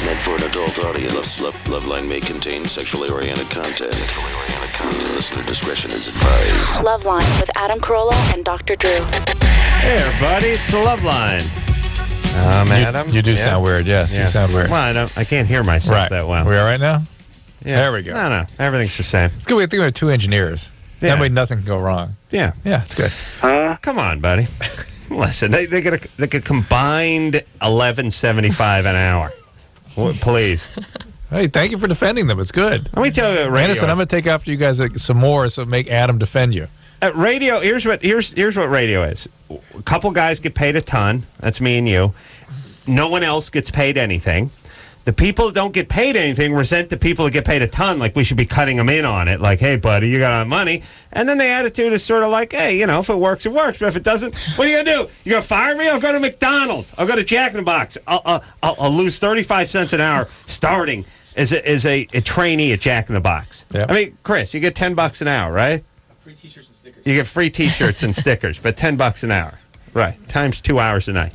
Meant for an adult audience. LoveLine may contain sexually oriented content. Listener discretion is advised. LoveLine with Adam Carolla and Dr. Drew. Hey, everybody, it's the LoveLine. Adam. You do sound weird, yes. Yeah. You sound weird. Well, I can't hear myself that well. We all right now? Yeah. There we go. No, everything's the same. It's good. I think we have two engineers. Yeah. That way nothing can go wrong. Yeah. Yeah, it's good. Come on, buddy. Listen, they get a combined $11.75 an hour. Please. Hey, thank you for defending them. It's good. Let me tell you, radio. Anderson, I'm going to take after you guys some more, so make Adam defend you. Radio. Here's what radio is. A couple guys get paid a ton. That's me and you. No one else gets paid anything. The people that don't get paid anything resent the people that get paid a ton, like we should be cutting them in on it. Like, hey, buddy, you got our money. And then the attitude is sort of like, hey, if it works, it works. But if it doesn't, what are you going to do? You going to fire me? I'll go to McDonald's. I'll go to Jack in the Box. I'll lose 35 cents an hour starting as a trainee at Jack in the Box. Yep. I mean, Chris, you get $10 an hour, right? Free T-shirts and stickers. You get free T-shirts and stickers, but $10 an hour. Right. Times 2 hours a night.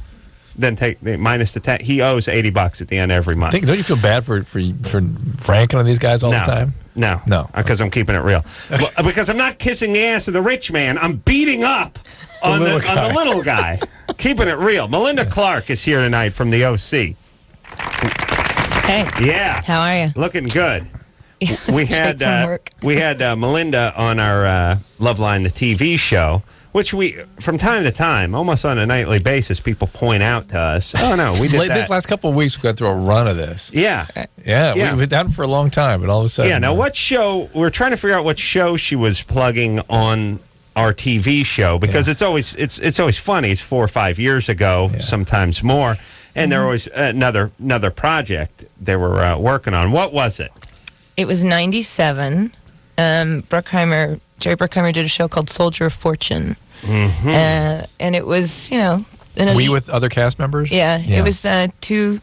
Then take minus the tax. He owes $80 at the end every month. Don't you feel bad for ranking on these guys all the time? No. Because I'm keeping it real. Well, because I'm not kissing the ass of the rich man. I'm beating up on the little guy. Keeping it real. Melinda Clarke is here tonight from the OC. Hey. Yeah. How are you? Looking good. Yes, we had Melinda on our LoveLine, the TV show, which we, from time to time, almost on a nightly basis, people point out to us. Oh, no, we did that. This last couple of weeks, we got through a run of this. Yeah. Yeah. We've been down for a long time, but all of a sudden. Yeah, now what show, we're trying to figure out what show she was plugging on our TV show, because it's always funny. It's 4 or 5 years ago, sometimes more, and there was another project they were working on. What was it? It was 97. Jerry Bruckheimer did a show called Soldier of Fortune. Mm-hmm. And it was, an elite. Were you with other cast members? Yeah. It was two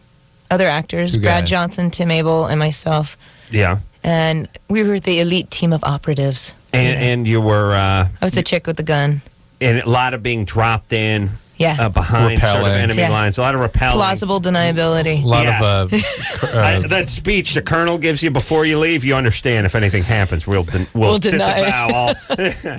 other actors, Brad Johnson, Tim Abel, and myself. Yeah. And we were the elite team of operatives. And you were... I was the chick with the gun. And a lot of being dropped in... Yeah. Behind sort of enemy lines. A lot of repelling. Plausible deniability. A lot of... that speech the colonel gives you before you leave, you understand if anything happens, we'll disavow all.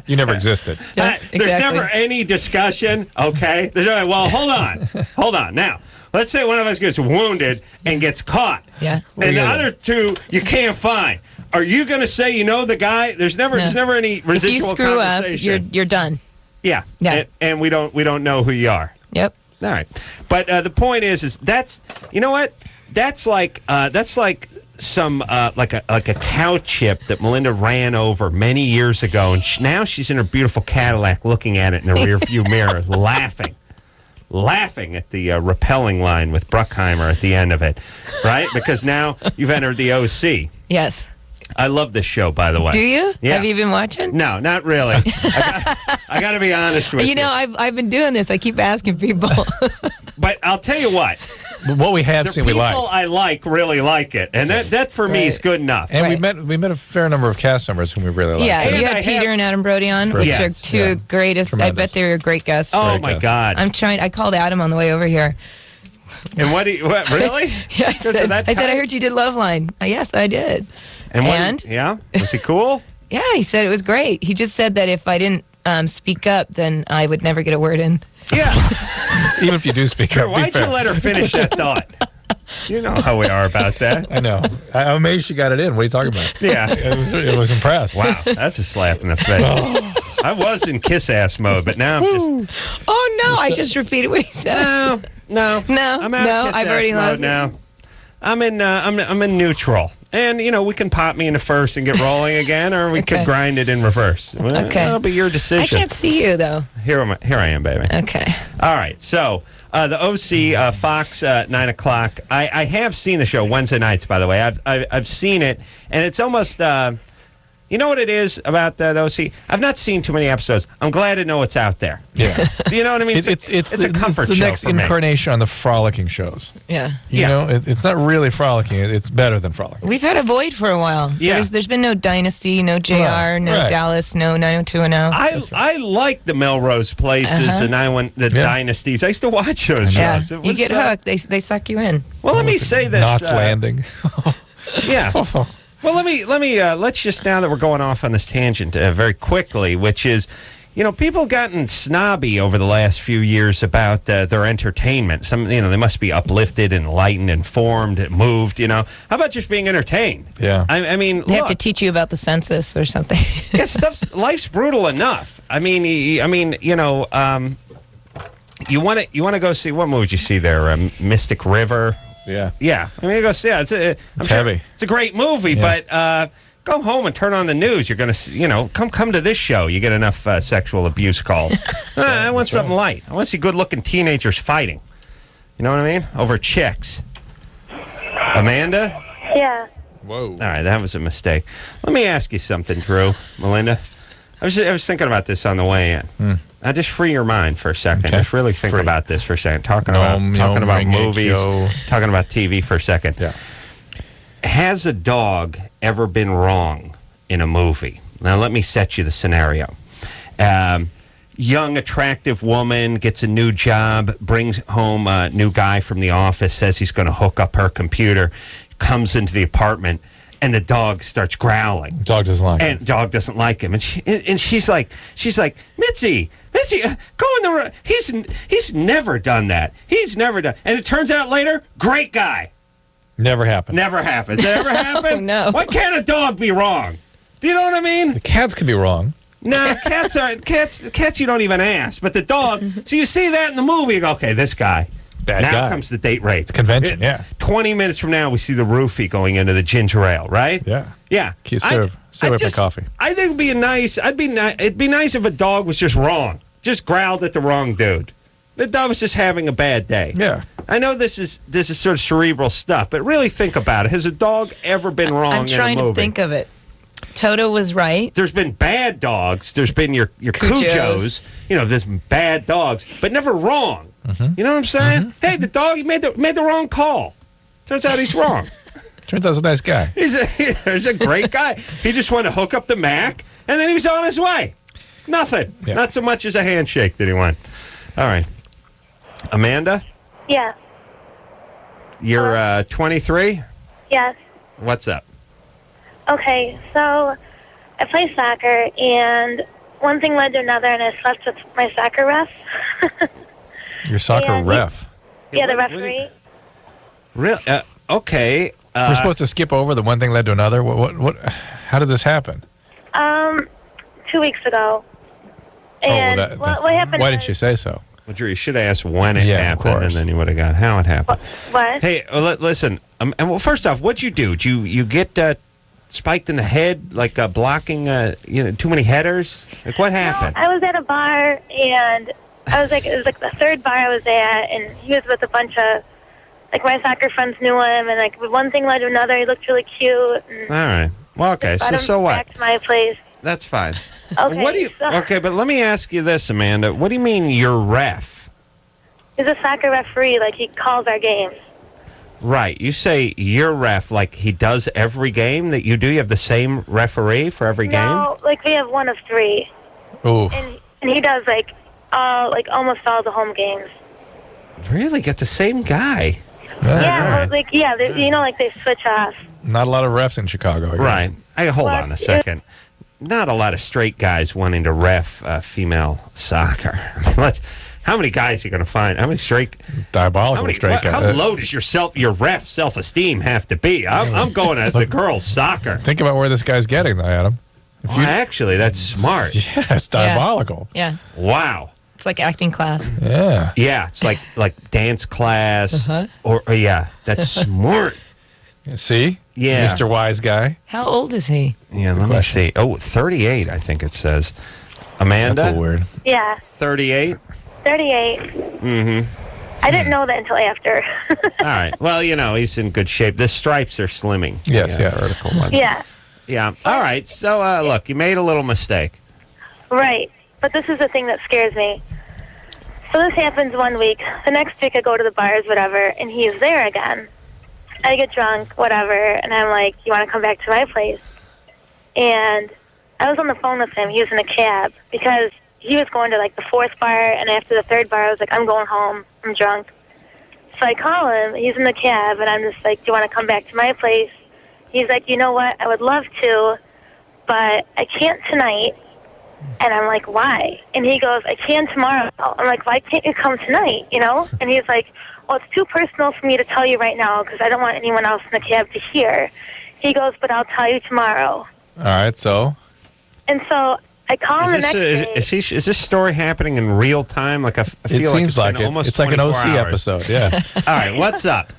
You never existed. Yeah, There's never any discussion, okay? Well, hold on. Now, let's say one of us gets wounded and gets caught. Yeah. And the other two you can't find. Are you going to say you know the guy? There's never any residual if you screw conversation. up, you're done. Yeah. And we don't know who you are. Yep. All right. But the point is that's, you know what? That's like some like a cow chip that Melinda ran over many years ago, and now she's in her beautiful Cadillac looking at it in the rearview mirror, laughing at the repelling line with Bruckheimer at the end of it, right? Because now you've entered the OC. Yes. I love this show, by the way. Do you? Yeah. Have you been watching? No, not really. I got to be honest with you. I've been doing this. I keep asking people. But I'll tell you what. What we have seen, we like. The people I really like it, and that for me is good enough. And we met a fair number of cast members whom we really liked. Yeah, you had Peter and Adam Brody on, which are two greatest. Tremendous. I bet they were great guests. Oh my God! I called Adam on the way over here. And what really? Yeah, I said I heard you did LoveLine. Yes, I did. And was he cool? Yeah, he said it was great. He just said that if I didn't speak up, then I would never get a word in. Yeah. Even if you do speak up. Why'd you let her finish that thought? You know how we are about that. I know. I'm amazed she got it in. What are you talking about? Yeah. It was impressed. Wow, that's a slap in the face. I was in kiss-ass mode, but now I'm just... Oh, no, I just repeated what he said. No. I'm out of I've already lost now. I'm in neutral. And, we can pop me in the first and get rolling again, or we could grind it in reverse. Well, okay. That'll be your decision. I can't see you, though. Here I am, baby. Okay. All right. So, the OC, Fox, 9 o'clock. I have seen the show Wednesday nights, by the way. I've seen it, and it's almost... You know what it is about those? See, I've not seen too many episodes. I'm glad to know it's out there. Yeah. Do you know what I mean? It's a comfort the show next for me. incarnation on the frolicking shows. Yeah. You know, it's not really frolicking. It's better than frolicking. We've had a void for a while. Yeah. There's been no Dynasty, no JR, no Right. Dallas, no 90210. I like the Melrose Places and the Dynasties. I used to watch those Yeah. shows. It You was, get hooked. They suck you in. Well, let me say this. Knots Landing. Yeah. Well, let's just, now that we're going off on this tangent very quickly, which is, people have gotten snobby over the last few years about their entertainment. They must be uplifted, enlightened, informed, moved, How about just being entertained? Yeah. I mean, They have to teach you about the census or something. life's brutal enough. You want to go see, what movie did you see there? Mystic River. Yeah. Yeah, go see it. It's heavy. It's a great movie, but go home and turn on the news. You're going to, come to this show. You get enough sexual abuse calls. I want something light. I want to see good-looking teenagers fighting. You know what I mean? Over chicks. Amanda? Yeah. Whoa. All right, that was a mistake. Let me ask you something, Drew, Melinda. I was thinking about this on the way in. Now, just free your mind for a second. Okay. Just really think about this for a second. Talking about ring it, movies, yo. talking about TV for a second. Yeah. Has a dog ever been wrong in a movie? Now, let me set you the scenario. Young, attractive woman gets a new job, brings home a new guy from the office, says he's going to hook up her computer, comes into the apartment, and the dog starts growling. Dog doesn't like And it. dog doesn't like him, and she's like, Mitzi, go in the room. He's never done that. He's never done. And it turns out later, great guy. Never happened. Never happens. Does it ever happen? No. Why can't a dog be wrong? Do you know what I mean? The cats could be wrong. No, cats aren't. Cats you don't even ask. But the dog. So you see that in the movie. You go, okay, this guy. Bad now guy. comes the date rape. It's convention, yeah. 20 minutes from now, we see the roofie going into the ginger ale, right? Yeah. Yeah. Stay away from coffee. I think it'd be it'd be nice if a dog was just wrong. Just growled at the wrong dude. The dog was just having a bad day. Yeah. I know this is sort of cerebral stuff, but really think about it. Has a dog ever been wrong I'm in a trying movie? to think of it. Toto was right. There's been bad dogs. There's been your Cujos. There's been bad dogs, but never wrong. You know what I'm saying? Hey, the dog made the wrong call. Turns out he's wrong. Turns out he's a nice guy. He's a great guy. He just wanted to hook up the Mac, and then he was on his way. Nothing. Yeah. Not so much as a handshake did he want. All right. Amanda, Yeah. you're 23? Yes. What's up? Okay, so I play soccer, and one thing led to another, and I slept with my soccer ref. Your soccer And- ref. Yeah, the What do you- referee. Real? Okay. We're supposed to skip over the one thing led to another. What? How did this happen? 2 weeks ago. And what happened? Why didn't you say so? Well, Drew, you should have asked when it Yeah, of happened, and course. then you would have got how it happened. What? Hey, listen. And well, first off, what'd you do? Did you get spiked in the head, like blocking, too many headers? Like, what happened? I was at a bar, and it was like the third bar I was at, and he was with a bunch of, my soccer friends knew him, and one thing led to another. He looked really cute. And All right. Well, okay. brought him So what? back to my place. That's fine. Okay. What do you? Okay, but let me ask you this, Amanda. What do you mean you're ref? He's a soccer referee. He calls our games. Right. You say you're ref, like he does every game that you do. You have the same referee for every game. No, we have one of three, Ooh. and he does almost all the home games. Really? Got the same guy? Yeah, right. they switch off. Not a lot of refs in Chicago. I guess. Right. Hold Well, on a second. Not a lot of straight guys wanting to ref female soccer. How many guys are you going to find? How many straight? Diabolical straight guy. How low does your ref self-esteem have to be? I'm going to the girls' soccer. Think about where this guy's getting, though, Adam. Well, actually, that's smart. Yeah, it's diabolical. Yeah. Wow. It's like acting class. Yeah. Yeah, it's like dance class. Or yeah, that's smart. See? Yeah. Mr. Wise Guy. How old is he? Yeah, let me see. Oh, 38, I think it says. Amanda? That's a little weird. Yeah, 38? 38. Mm-hmm. I didn't know that until after. All right. Well, he's in good shape. The stripes are slimming. Yes, the yes. vertical ones. Yeah. Yeah. All right. So, look, you made a little mistake. Right. But this is the thing that scares me. So this happens one week. The next week I go to the bars, whatever, and he's there again. I get drunk, whatever, and I'm like, you want to come back to my place? And I was on the phone with him. He was in a cab because he was going to, like, the fourth bar, and after the third bar, I was like, I'm going home. I'm drunk. So I call him. He's in the cab, and I'm just like, do you want to come back to my place? He's like, you know what? I would love to, but I can't tonight. And I'm like, why? And he goes, I can tomorrow. I'm like, why can't you come tonight, you know? And he's like, well, it's too personal for me to tell you right now because I don't want anyone else in the cab to hear. He goes, but I'll tell you tomorrow. All right, so? And so I call him the next day. Is this story happening in real time? Like I feel like it's been almost it's like an OC 24 hours. episode, yeah. All right, what's up?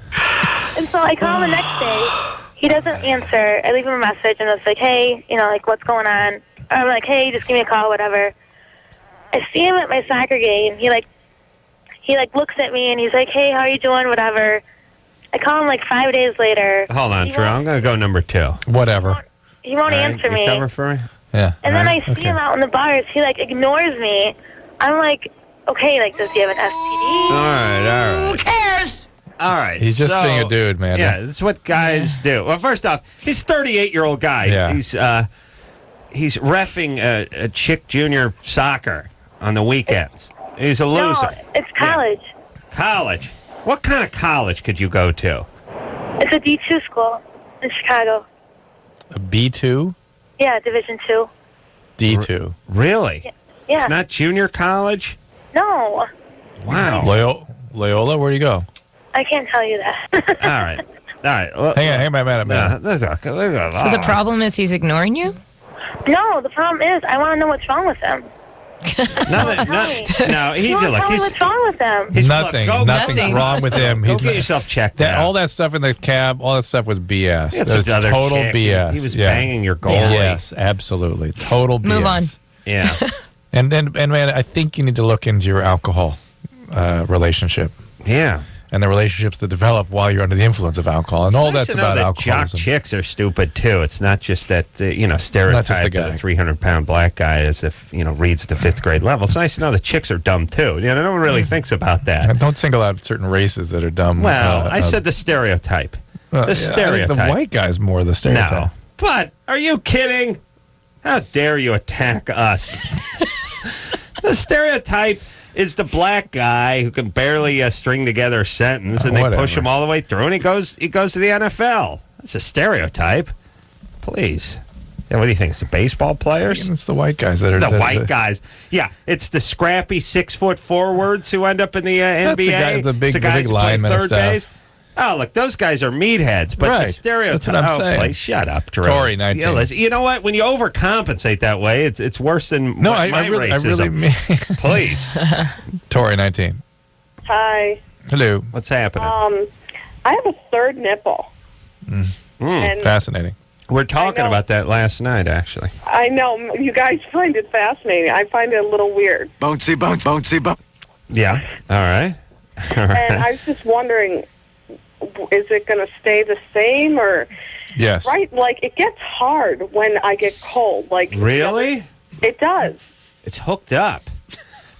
And so I call him the next day. He doesn't answer. I leave him a message, and it's like, hey, you know, like, what's going on? Or I'm like, hey, just give me a call, whatever. I see him at my soccer game. He looks at me, and he's like, hey, how are you doing, whatever. I call him, like, 5 days later. Hold on, Drew. I'm going to go number 2. Whatever. He won't answer me. You cover for me? Yeah. And then I see him out in the bars. He, like, ignores me. I'm like, okay, like, does he have an STD? All right. Who cares? All right. He's just being a dude, man. Yeah, that's what guys do. Well, first off, he's a 38-year-old guy. Yeah. He's reffing a chick junior soccer on the weekends. He's a loser. No, it's college. Yeah. College? What kind of college could you go to? It's a D2 school in Chicago. A B2? Yeah, Division 2. D2. Really? Yeah. It's not junior college? No. Wow. Loyola, where do you go? I can't tell you that. All right. Well, Hang on, man. So So the problem is he's ignoring you? No, the problem is I want to know what's wrong with him. No, He won't tell me what's wrong with him. Nothing's wrong with him. Go get yourself checked out. All that stuff in the cab, all that stuff was BS. It's That was another total chick. BS. He was banging your goalie. Yes, absolutely. Total BS. Move on. Yeah. And man, I think you need to look into your alcohol relationship. Yeah. And the relationships that develop while you're under the influence of alcohol. And all that's about alcoholism. Jock chicks are stupid, too. It's not just that, stereotype of the 300-pound black guy as if, reads the 5th grade level. It's nice to know the chicks are dumb, too. No one really thinks about that. And don't single out certain races that are dumb. Well, I said the stereotype. The stereotype. I think the white guy's more the stereotype. No. But, are you kidding? How dare you attack us? The stereotype is the black guy who can barely string together a sentence, and they push him all the way through, and he goes to the NFL. That's a stereotype. Please. Yeah, what do you think? It's the baseball players? It's the white guys that are the white guys. Yeah, it's the scrappy 6-foot forwards who end up in the NBA. The big who linemen play and third stuff. base. Oh, look, those guys are meatheads, but the stereotype. That's what I'm saying. Please, shut up, Drew. Tory 19. Yeah, you know what? When you overcompensate that way, it's worse than my racism. Please. Tory 19. Hi. Hello. What's happening? I have a third nipple. And fascinating. We're talking about that last night, actually. I know. You guys find it fascinating. I find it a little weird. Bouncy. Yeah. All right. And I was just wondering, is it going to stay the same or? Yes. Right, like it gets hard when I get cold. Like really? It does. It's hooked up.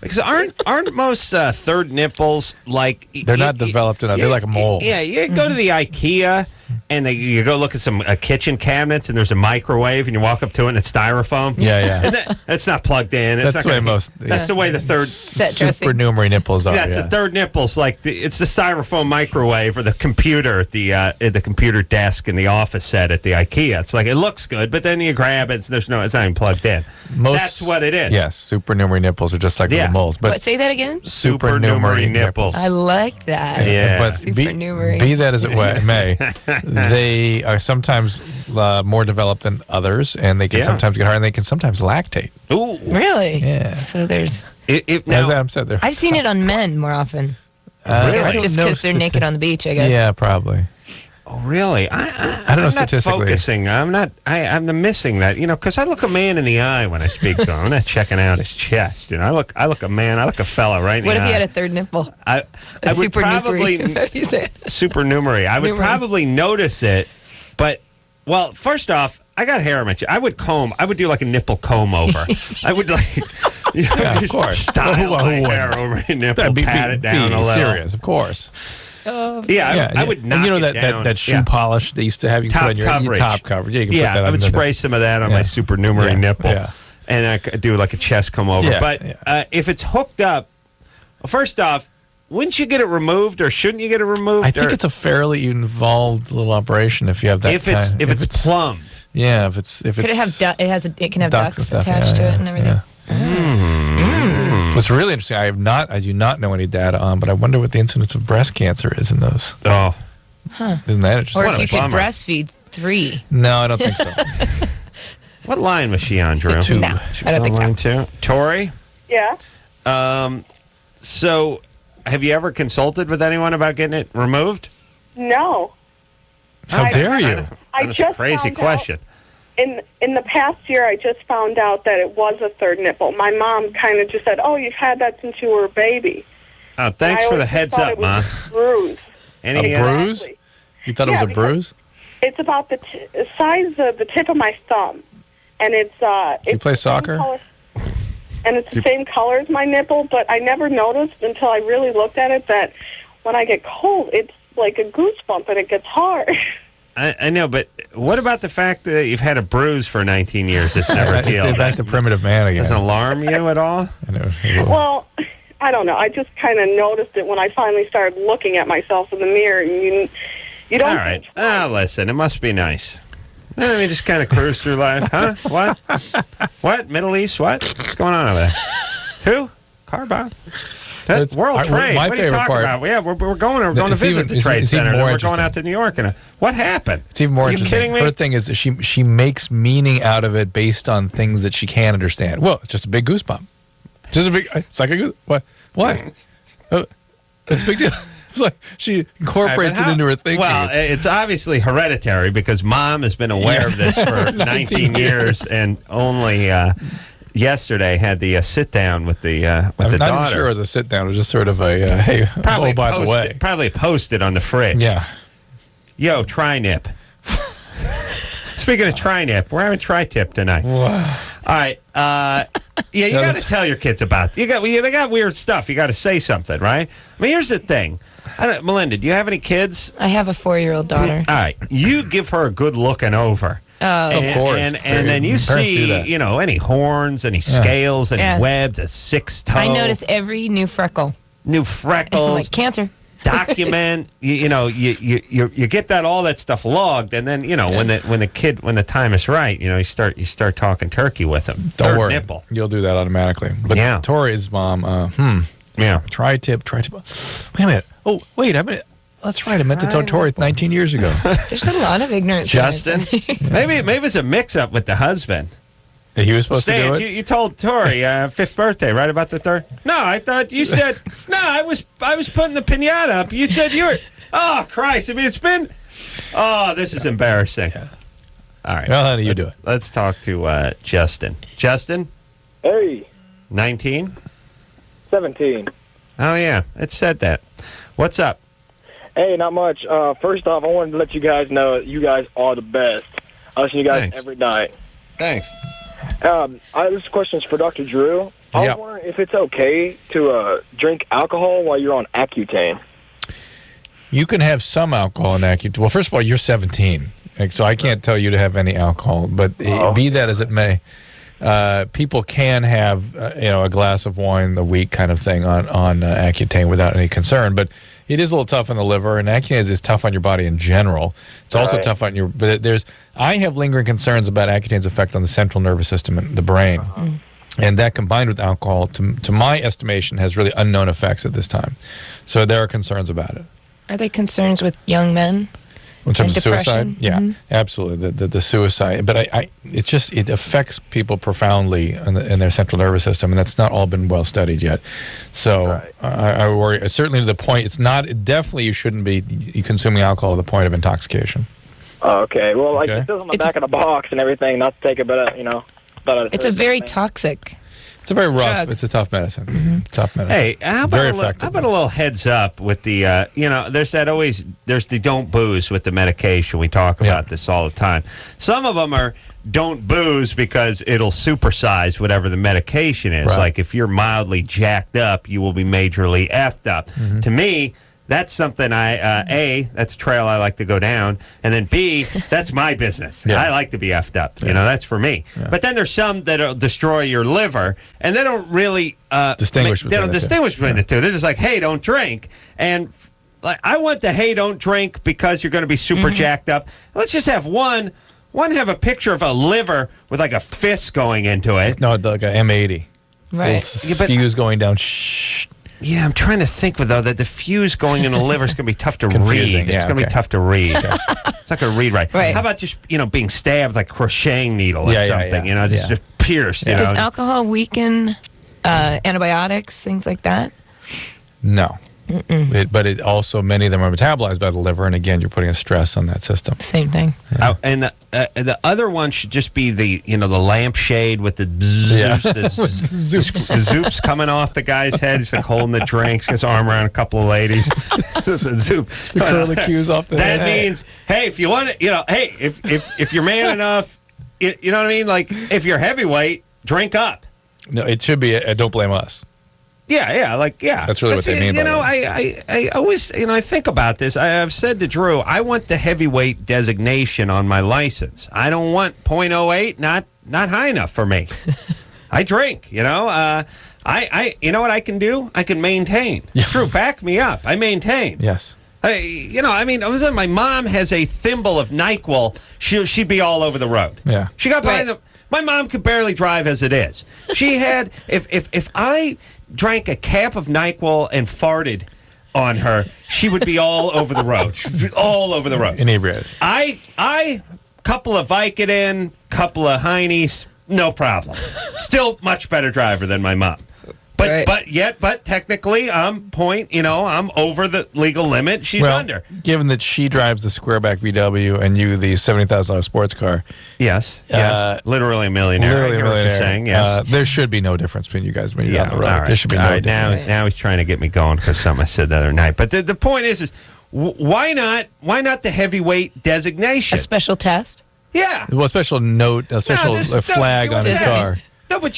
Because aren't most third nipples like they're not developed enough? They're like a mole. Yeah, you go to the IKEA and you go look at some kitchen cabinets and there's a microwave and you walk up to it and it's styrofoam. Yeah. And that's not plugged in. That's the way That's the way the third supernumerary nipples are. Yeah, it's the third nipples. Like it's the styrofoam microwave or the computer at the computer desk in the office set at the IKEA. It's like it looks good, but then you grab it. It's not even plugged in. That's what it is. Yes, supernumerary nipples are just like little moles. But say that again. Supernumerary nipples. I like that. Yeah. But be that as it may, they are sometimes more developed than others, and they can sometimes get hard, and they can sometimes lactate. Ooh. Really? Yeah. So there's. As Adam said, there. I've seen it on men more often. Really? Just because they're naked on the beach, I guess. Yeah, probably. Oh, really? I don't know statistically. Focusing. I'm missing that. Because I look a man in the eye when I speak to him. I'm not checking out his chest. I look a fella right in the eye. What if you had a third nipple? I would probably supernumerary. I would probably notice it, but first off, I got hair on my chin. I would do like a nipple comb over. I would like, of course. style my hair over my nipple, pat it down a little. Serious, of course. I would knock you know it down. that shoe polish they used to have you top put on your coverage. Top coverage. Yeah, you can put that I on would spray some of that on my supernumerary nipple, and I could do like a chest comb over. If it's hooked up, well, first off, wouldn't you get it removed, or shouldn't you get it removed? I think it's a fairly involved little operation if you have that. If it's plumbed. Yeah, if it's Could it have it can have ducts ducts and stuff, attached to it and everything. What's really interesting, I do not know any data on, but I wonder what the incidence of breast cancer is in those. Oh, isn't that interesting? Or What if a you could bummer. breastfeed 3. No, I don't think so. what line was she on, Drew? 2. No, She I don't was think on so. line 2. Tori, Yeah. so have you ever consulted with anyone about getting it removed? No. How dare you? That's a crazy question. In the past year, I just found out that it was a third nipple. My mom kind of just said, "Oh, you've had that since you were a baby." Oh, thanks for the heads up, Ma. Bruise. Any A bruise? Exactly. You thought it was a bruise? It's about the size of the tip of my thumb, and it's. Do you play soccer? And it's the same color as my nipple, but I never noticed until I really looked at it that when I get cold, it's like a goosebump and it gets hard. I know, but what about the fact that you've had a bruise for 19 years that's never healed? Back to primitive man again. Doesn't alarm you at all? Well, I don't know. I just kind of noticed it when I finally started looking at myself in the mirror. And you don't. All right. Listen, it must be nice. Let me just kind of cruise through life. Huh? What? What? Middle East? What? What's going on over there? Who? Car bomb? That's World Trade. My what are you favorite talking part, about? Yeah, we're going to visit the Trade it's Center. even more Then we're going interesting. out to New York. And what happened? It's even more Are you interesting. kidding me? Her thing is she makes meaning out of it based on things that she can't understand. Well, it's just a big goosebump. Just a big. It's like a goose. What? It's a big deal. It's like she incorporates it into her thinking. Well, it's obviously hereditary because Mom has been aware of this for 19 years and only yesterday had the sit down with the I'm daughter. not even sure it was a sit down. It was just sort of a hey. Probably by the way, probably posted on the fridge. yeah. Yo, tri-nip. Speaking of tri-nip, we're having tri-tip tonight. Wow. All right. You got to tell your kids about it. They got weird stuff. You got to say something, right? I mean, here's the thing. Melinda, do you have any kids? I have a 4-year-old daughter. All right. You give her a good looking over. Of course. And then you Parents do see, that. any horns, any scales, any webs, a 6-toe. I notice every new freckle. New freckles. Like cancer. Document. You get all that stuff logged, and then when the time is right, you start talking turkey with them. Don't worry. Nipple. You'll do that automatically. But Tori's mom, Yeah. Tri-tip. Wait a minute. Oh, wait a minute. That's right. I meant to tell Tori 19 years ago. There's a lot of ignorance. Justin, maybe it's a mix-up with the husband. He was supposed to do it? You told Tori 5th birthday, right about the 3rd? No, I thought you said no. I was putting the piñata up. You said you were. Oh Christ! I mean, it's been. Oh, this is embarrassing. Yeah. All right. Well, honey, you do it. Let's talk to Justin. Justin. Hey. 19. 17. Oh yeah, it said that. What's up? Hey, not much. First off, I wanted to let you guys know that you guys are the best. I listen to you guys every night. Thanks. This question is for Dr. Drew. I was wondering if it's okay to drink alcohol while you're on Accutane. You can have some alcohol in Accutane. Well, first of all, you're 17, so I can't tell you to have any alcohol. But be that as it may, people can have a glass of wine a week kind of thing on Accutane without any concern. But it is a little tough on the liver, and Accutane is tough on your body in general. It's also tough on your. But I have lingering concerns about Accutane's effect on the central nervous system and the brain. And that combined with alcohol, to my estimation, has really unknown effects at this time. So there are concerns about it. Are they concerns with young men? In terms of depression? suicide? Yeah, absolutely. The suicide. But it affects people profoundly in their central nervous system, and that's not all been well studied yet. So I worry, certainly to the point, definitely you shouldn't be consuming alcohol to the point of intoxication. Okay. Well, it says on the back of the box and everything, not to take it, but, It's a very toxic. It's a very rough. drug. It's a tough medicine. Tough medicine. Hey, how about, very how effective. about a little heads up with the, there's the don't booze with the medication. We talk about this all the time. Some of them are don't booze because it'll supersize whatever the medication is. Right. Like if you're mildly jacked up, you will be majorly effed up. To me, that's something that's a trail I like to go down. And then B, that's my business. Yeah. I like to be effed up. That's for me. Yeah. But then there's some that'll destroy your liver, and they don't really distinguish between the two. They're just like, hey, don't drink. And like, I want the hey, don't drink because you're going to be super jacked up. Let's just have one have a picture of a liver with like a fist going into it. No, like a M80. Right. Fuse going down. Shh. Yeah, I'm trying to think, though, that the fuse going in the liver is going to be tough to read. Confusing. It's going to be tough to read. It's not going to read right. Right. How about just, being stabbed like a crochoing needle or something, just pierced. Does alcohol weaken antibiotics, things like that? No. But it also, many of them are metabolized by the liver, and again, you're putting a stress on that system. Same thing. And the other one should just be the lampshade with the bzzz, the zoops coming off the guy's head. He's like holding the drinks, his arm around a couple of ladies. The zoop. The curlicues off the head. That means, hey, if you want to, hey, if you're man enough, you know what I mean? Like, if you're heavyweight, drink up. No, it should be don't blame us. Yeah. That's really what they mean by that. I always, I think about this. I've said to Drew, I want the heavyweight designation on my license. I don't want .08, not high enough for me. I drink, I you know what I can do? I can maintain. Drew, back me up. I maintain. Yes. My mom has a thimble of NyQuil. She'd be all over the road. Yeah. She got behind the... My mom could barely drive as it is. She had... If I drank a cap of NyQuil and farted on her, she would be all over the road. She'd be all over the road. Inebriated. I couple of Vicodin, couple of Heinies, no problem. Still much better driver than my mom. But technically, I'm I'm over the legal limit. She's under. Given that she drives the squareback VW and you the $70,000 sports car. Yes. Literally a millionaire. Literally a millionaire. What you're saying, yes. There should be no difference between you guys when you're on the road. All right. There should be no difference. Now he's trying to get me going because something I said the other night. But the point is why not the heavyweight designation? A special test? Yeah. Well, a special note, a special flag on his car. No, but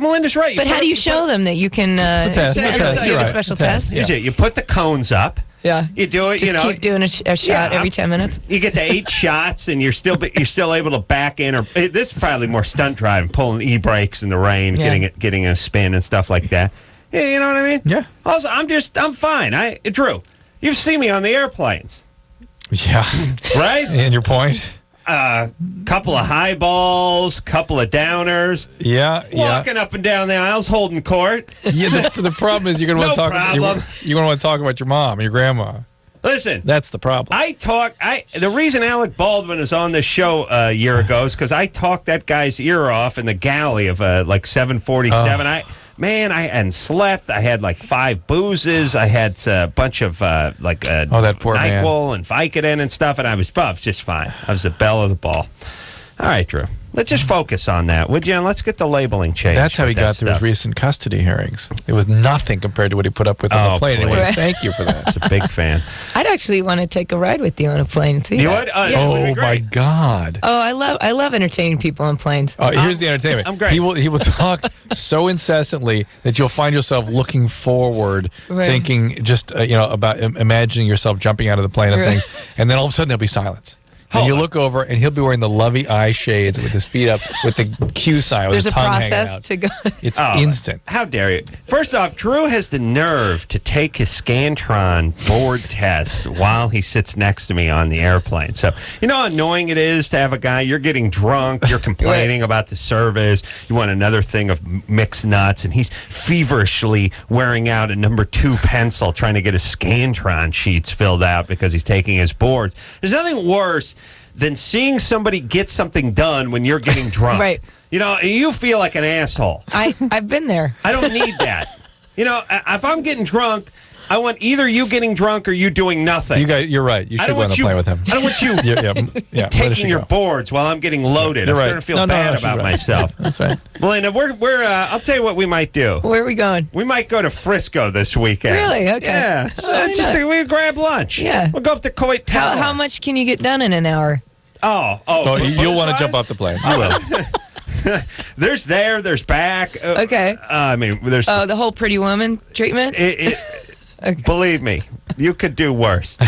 Melinda's right. But how do you show them that you can test. you have a special test? Yeah. You put the cones up. Yeah. You do it, Just keep doing a shot every 10 minutes. You get the 8 shots, and you're still able to back in. Or this is probably more stunt driving, pulling e-brakes in the rain, getting a spin and stuff like that. Yeah, you know what I mean? Yeah. Also, I'm fine. Drew, you've seen me on the airplanes. Yeah. Right? And your point? Couple of highballs, couple of downers. Yeah. Walking up and down the aisles, holding court. Yeah. The problem is you're going to want to talk. You're going to want to talk about your mom and your grandma. Listen, that's the problem. The reason Alec Baldwin is on this show a year ago is because I talked that guy's ear off in the galley of 747. I hadn't slept. I had 5 boozes. I had a bunch of that poor NyQuil and Vicodin and stuff, and I was just fine. I was the belle of the ball. All right, Drew. Let's just focus on that, would you? And let's get the labeling changed. That's how he got through his recent custody hearings. It was nothing compared to what he put up with on the plane. Anyway, thank you for that. He's a big fan. I'd actually want to take a ride with you on a plane and see you that. would? Oh my God! Oh, I love entertaining people on planes. Here's the entertainment. I'm great. He will talk so incessantly that you'll find yourself looking forward, thinking just about imagining yourself jumping out of the plane and things, and then all of a sudden there'll be silence. And you look over, and he'll be wearing the lovey eye shades with his feet up, with the Q sign, with There's his a tongue hanging process out. to go. It's instant. How dare you? First off, Drew has the nerve to take his Scantron board test while he sits next to me on the airplane. So, you know how annoying it is to have a guy, you're getting drunk, you're complaining about the service, you want another thing of mixed nuts, and he's feverishly wearing out a number 2 pencil trying to get his Scantron sheets filled out because he's taking his boards. There's nothing worse than seeing somebody get something done when you're getting drunk. Right. You feel like an asshole. I've been there. I don't need that. If I'm getting drunk, I want either you getting drunk or you doing nothing. You're right. You should go on the plane with him. I don't want you taking your boards while I'm getting loaded. You're I'm right. starting to feel bad about myself. That's right. Melinda, we're I'll tell you what we might do. Where are we going? We might go to Frisco this weekend. Really? Okay. Yeah. We grab lunch. Yeah. We'll go up to Coit Tower. How much can you get done in an hour? You'll want to jump off the plane. You will. There's back. Okay. I mean, there's the whole Pretty Woman treatment? Okay. Believe me, you could do worse.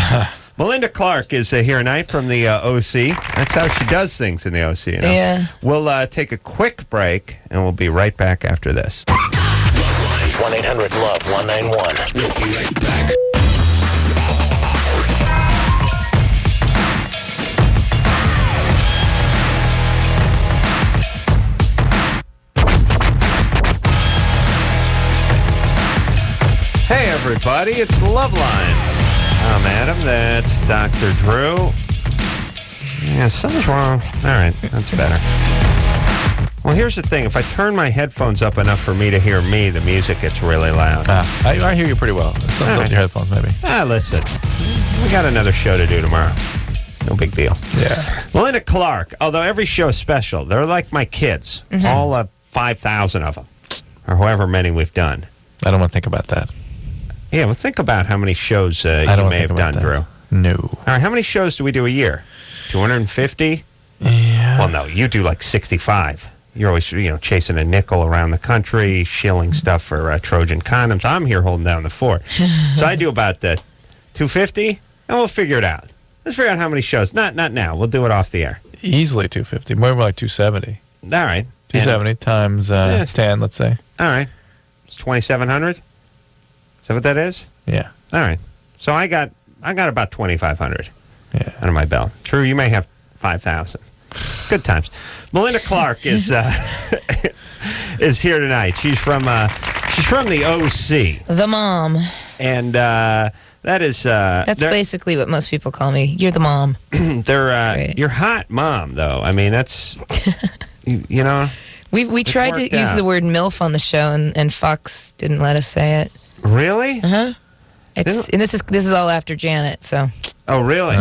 Melinda Clarke is here tonight from the OC. That's how she does things in the OC. You know? Yeah. We'll take a quick break, and we'll be right back after this. 1-800-LOVE-191. We'll be right back. Hey, everybody, it's LoveLine. I'm Adam, that's Dr. Drew. Yeah, something's wrong. All right, that's better. Well, here's the thing. If I turn my headphones up enough for me to hear me, the music gets really loud. I hear you pretty well. Something with your headphones, maybe. Listen, we got another show to do tomorrow. It's no big deal. Yeah. Melinda Clarke, although every show's special, they're like my kids. Mm-hmm. All 5,000 of them, or however many we've done. I don't want to think about that. Yeah, well, think about how many shows you may have done, Drew. No. All right, how many shows do we do a year? 250? Yeah. Well, no, you do like 65. You're always, chasing a nickel around the country, shilling stuff for Trojan condoms. I'm here holding down the fort. So I do about 250, and we'll figure it out. Let's figure out how many shows. Not now. We'll do it off the air. Easily 250. More like 270. All right. 270 times 10, let's say. All right. It's 2,700? Is that what that is? Yeah. All right. So I got about 2,500 under my belt. True, you may have 5,000. Good times. Melinda Clarke is is here tonight. She's from the OC. The mom. And that is that's basically what most people call me. You're the mom. You're hot mom, though. I mean, that's We tried to use the word MILF on the show, and Fox didn't let us say it. Really? And this is all after Janet. So. Oh, really?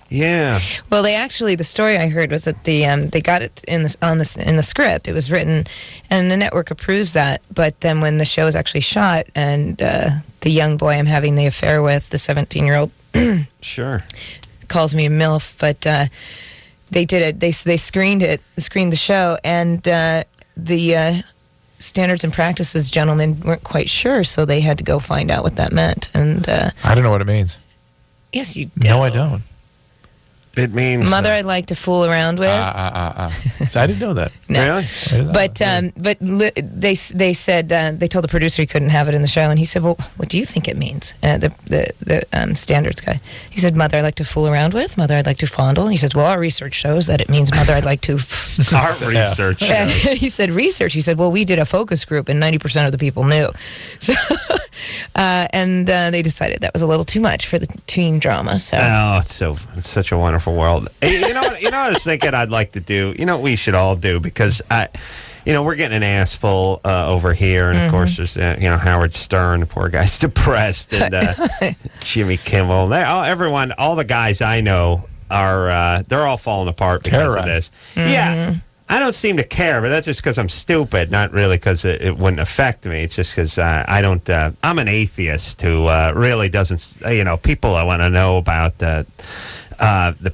Yeah. Well, the story I heard was that they got it in the script. It was written, and the network approves that. But then when the show was actually shot, and the young boy I'm having the affair with, the 17-year-old, sure, calls me a MILF, but they did it. They screened the show, and the standards and practices gentlemen weren't quite sure, so they had to go find out what that meant. And I don't know what it means. Yes, you do. No, I don't. It means mother I'd like to fool around with. So I didn't know that. No. Really? But they said they told the producer he couldn't have it in the show, and he said, "Well, what do you think it means?" The standards guy. He said, "Mother I'd like to fool around with. Mother I'd like to fondle." And he says, "Well, our research shows that it means mother I'd like to." Our research. He said, "Research." He said, "Well, we did a focus group, and 90% of the people knew." So, and they decided that was a little too much for the teen drama. So. Oh, it's such a wonderful world. You know what I was thinking I'd like to do? You know what we should all do? Because we're getting an ass full over here, and of course there's Howard Stern, the poor guy's depressed, and Jimmy Kimmel. Everyone, all the guys I know are they're all falling apart because of this. Mm-hmm. Yeah. I don't seem to care, but that's just because I'm stupid, not really because it wouldn't affect me. It's just because I don't. I'm an atheist who really doesn't. People I want to know about the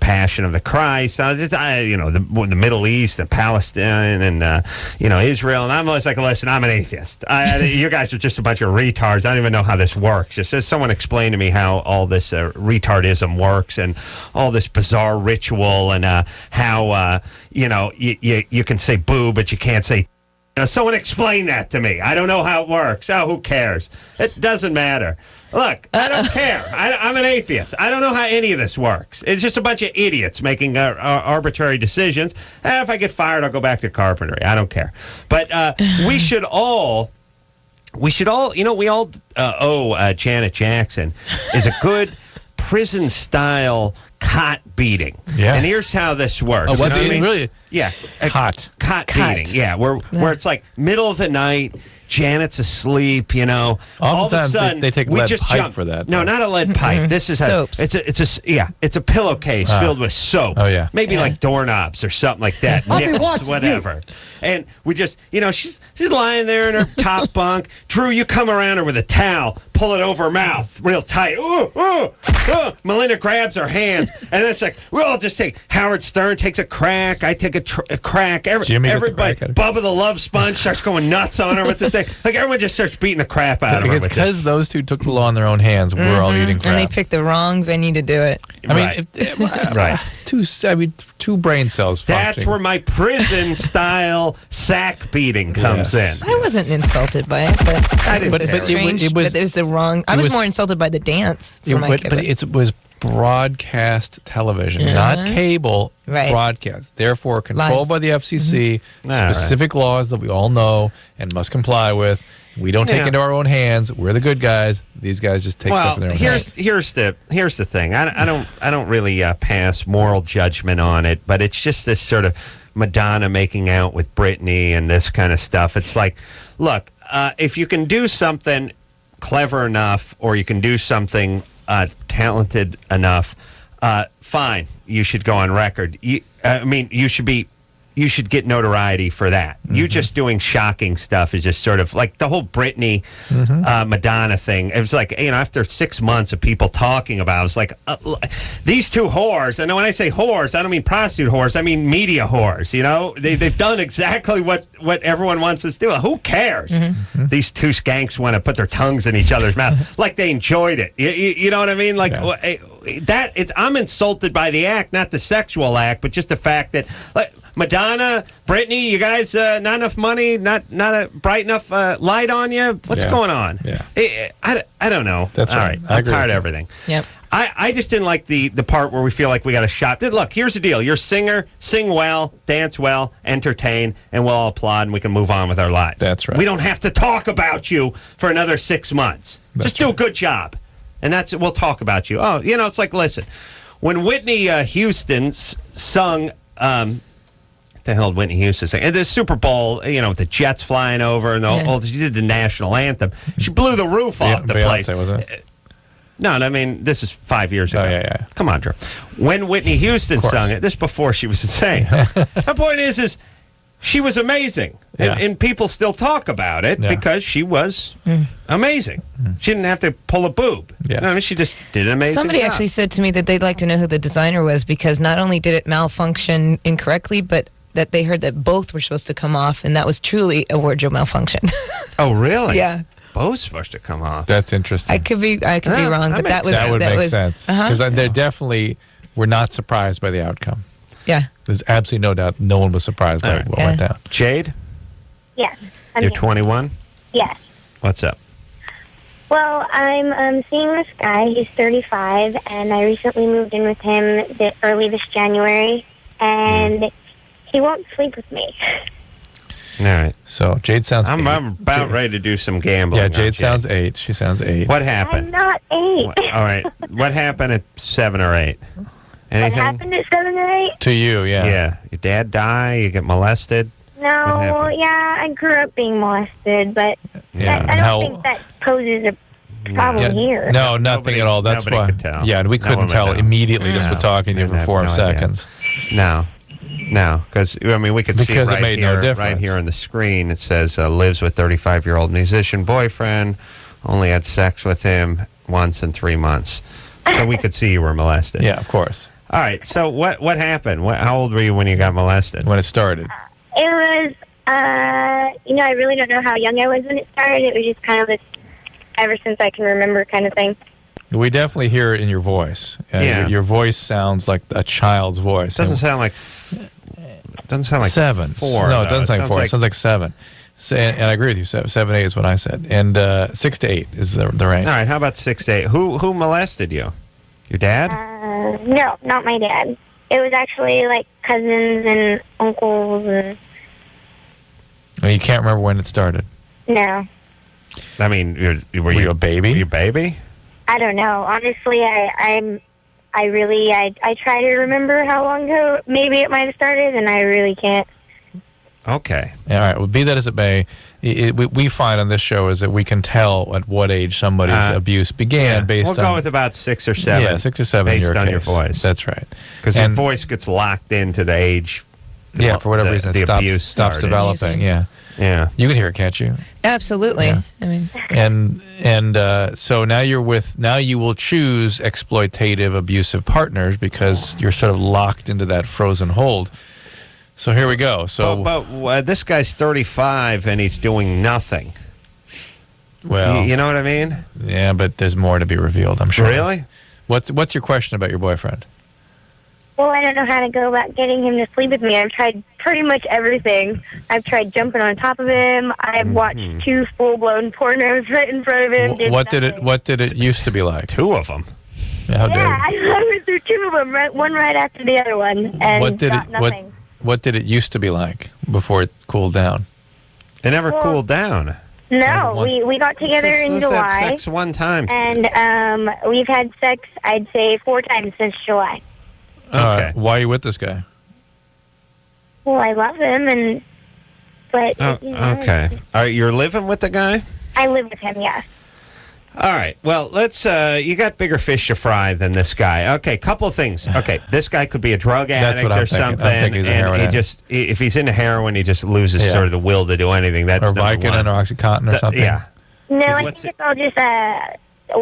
Passion of the Christ, the Middle East and Palestine and Israel, and I'm always like, listen, I'm an atheist. You guys are just a bunch of retards. I don't even know how this works. Just as someone explain to me how all this retardism works and all this bizarre ritual and how you can say boo, but you can't say. Someone explain that to me. I don't know how it works. Oh, who cares? It doesn't matter. Look, I don't care. I'm an atheist. I don't know how any of this works. It's just a bunch of idiots making arbitrary decisions. If I get fired, I'll go back to carpentry. I don't care. But we should all, we all owe Janet Jackson is a good prison-style cot beating. Yeah. And here's how this works. Oh, was it really? Yeah. Cot cot beating. Yeah, where it's like middle of the night. Janet's asleep, all of a sudden they take we lead just pipe jump. for that. No, not a lead pipe. This is Soaps. it's a pillowcase filled with soap. Oh, yeah. Maybe like doorknobs or something like that. Nickels, whatever. And we just, she's lying there in her top bunk. Drew, you come around her with a towel, pull it over her mouth real tight. Melinda grabs her hands, and it's like we'll all just take. Howard Stern takes a crack. I take a crack. Jimmy gets a everybody, crack at her. Bubba the Love Sponge starts going nuts on her with the thing. Like everyone just starts beating the crap out of her. It's with this. because those two took the law in their own hands. We're all eating crap. And they picked the wrong venue to do it. I mean, Right. two brain cells. That's functioning. where my prison style sack beating comes Yes. in. I wasn't insulted by it, but I it was didn't a care. strange. It was- but it was the wrong. I it was was- more insulted by the dance for my kid. but it was broadcast television, not cable. Right. Broadcast. Therefore, controlled by the FCC. All Specific laws that we all know and must comply with. We don't take Yeah. into our own hands. We're the good guys. These guys just take stuff in their own hands. here's the thing. I don't really pass moral judgment on it, but it's just this sort of Madonna making out with Britney and this kind of stuff. It's like, look, if you can do something clever enough, or you can do something talented enough, fine. You should go on record. You should get notoriety for that. You just doing shocking stuff is just sort of like the whole Britney Madonna thing. It was like, after 6 months of people talking about it, I was like, these two whores, and when I say whores, I don't mean prostitute whores, I mean media whores, They've done exactly what everyone wants us to do. Who cares? These two skanks want to put their tongues in each other's mouth like they enjoyed it. You know what I mean? Like, I'm insulted by the act, not the sexual act, but just the fact that, like, Madonna, Britney, you guys, not enough money, not a bright enough light on you. What's going on? Yeah. I don't know. That's all right. I I'm agree tired with of you. everything. Yep. I just didn't like the part where we feel like we got to shop. Look, here's the deal. You're a singer, sing well, dance well, entertain, and we'll all applaud, and we can move on with our lives. That's right. We don't have to talk about you for another 6 months. Just do a good job. And that's it. We'll talk about you. Oh, it's like, listen, when Whitney Houston sung... the hell did Whitney Houston sing? And the Super Bowl, with the jets flying over, and she did the national anthem. She blew the roof off the place. Beyonce, was it? No, I mean, this is 5 years ago. Oh, yeah. Come on, Drew. When Whitney Houston sung it, this before she was insane. The point is she was amazing. Yeah. And people still talk about it because she was amazing. She didn't have to pull a boob. Yes. No, I mean, she just did an amazing Somebody job. actually said to me that they'd like to know who the designer was, because not only did it malfunction incorrectly, but that they heard that both were supposed to come off, and that was truly a wardrobe malfunction. Oh, really? Yeah. Both supposed to come off. That's interesting. I could be wrong, but that was that would make was, sense. Because they definitely were not surprised by the outcome. Yeah. There's absolutely no doubt no one was surprised by what went down. Jade, Yes. you're 21? Yes. What's up? Well, I'm seeing this guy. He's 35, and I recently moved in with him early this January, and he won't sleep with me. All right. So Jade sounds. I'm about ready to do some gambling. Yeah, on Jade sounds 8. She sounds 8. What I'm happened? not 8. All right. What happened at 7 or 8? Anything? What happened at 7 or 8? To you, yeah. Yeah. Your dad die? You get molested? No, happened? yeah, I grew up being molested, but Yeah. I don't think that poses a problem here. No, nothing Nobody- at all. That's nobody why. could tell. Yeah, and we No couldn't one would tell know. immediately just No. with talking to you We'd for have 4 no idea. seconds. No, because we could see Because it right made no here, right difference. here on the screen. It says lives with 35-year-old musician boyfriend. Only had sex with him once in 3 months. So we could see you were molested. Yeah, of course. All right. So what happened? How old were you when you got molested? When it started. It was, I really don't know how young I was when it started. It was just kind of this ever since I can remember kind of thing. We definitely hear it in your voice. Yeah. Your voice sounds like a child's voice. Doesn't sound like 7. 4. No, it doesn't sound like 4. Like, It sounds like 7. So, and I agree with you. 7, 8 is what I said. And 6 to 8 is the range. all right. How about 6 to 8? Who molested you? Your dad? No, not my dad. It was actually like cousins and uncles and Well, you can't remember when it started. no. I mean, were you a baby? Were you a baby? I don't know. Honestly, I try to remember how long ago maybe it might have started, and I really can't. Okay. All right. Well, be that as it may, we find on this show is that we can tell at what age somebody's abuse began based on... We'll go with about 6 or 7. Yeah, 6 or 7 based on case. your voice. That's right. Because your voice gets locked into the age. Yeah, for whatever reason, it abuse stops started. developing. Yeah. Yeah. You can hear it, can't you? Absolutely. Yeah. I mean, And so now you will choose exploitative, abusive partners because you're sort of locked into that frozen hold. So here we go. So, but this guy's 35 and he's doing nothing. Well, you know what I mean? Yeah, but there's more to be revealed, I'm sure. Really? What's your question about your boyfriend? Well, I don't know how to go about getting him to sleep with me. I've tried pretty much everything. I've tried jumping on top of him. I've watched 2 full-blown pornos right in front of him. What did it used to be like? 2 of them. How dare you? I went through 2 of them, one right after the other one, and got nothing. What did it used to be like before it cooled down? It never cooled down. No, we got together in Let's July. have sex one time. And we've had sex, I'd say, 4 times since July. Okay. Why are you with this guy? Well, I love him, but okay. All right, you're living with the guy? I live with him, yes. All right. Well, let's. You got bigger fish to fry than this guy. Okay, couple of things. Okay, this guy could be a drug addict That's what I'm or thinking. something, I'm thinking he's a heroin and addict. if he's into heroin, he just loses sort of the will to do anything. That's Or number Vicodin one. or Oxycontin or something? Yeah. No, I think it's all just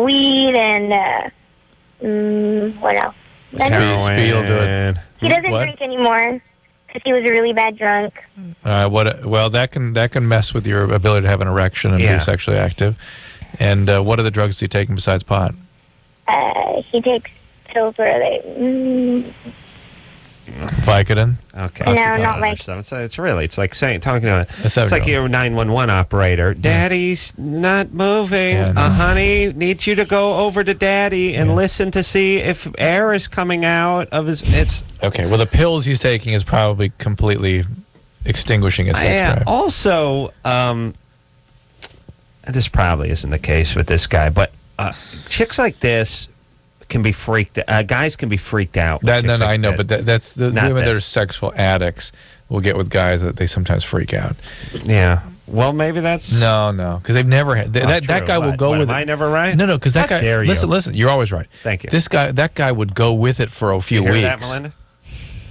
weed and what else? Speed will do it. He doesn't drink anymore because he was a really bad drunk. Well, that can mess with your ability to have an erection and be sexually active. And what other drugs is he taking besides pot? He takes pills where they... Vicodin? Okay. No, not like... It's really, it's like talking to It's like your 911 operator. Daddy's not moving. Yeah, no. Honey, need you to go over to Daddy and listen to see if air is coming out of his... It's Okay, well, the pills he's taking is probably completely extinguishing his sex drive. Also, this probably isn't the case with this guy, but chicks like this can be guys can be freaked out. I know, but that's the women that are sexual addicts will get with guys that they sometimes freak out. Yeah. Well, maybe that's no, because they've never had that guy will go with it. Am I never right? No, because that guy. Dare you. Listen, you're always right. Thank you. That guy would go with it for a few You hear weeks. that, Melinda?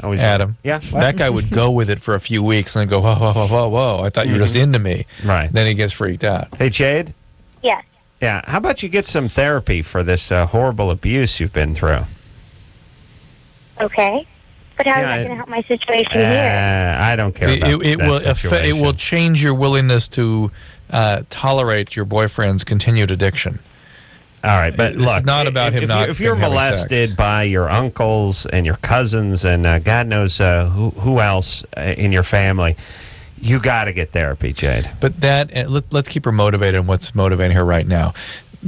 Adam. Yeah. That guy would go with it for a few weeks and then go, whoa. I thought you were just into me. Right. Then he gets freaked out. Hey, Jade. Yes. Yeah. How about you get some therapy for this horrible abuse you've been through? Okay. But how is that going to help my situation here? I don't care about it will change your willingness to tolerate your boyfriend's continued addiction. All right, but this look, is not about him if you're molested by your uncles and your cousins and God knows who else in your family, you got to get therapy, Jade. But let's keep her motivated. And what's motivating her right now?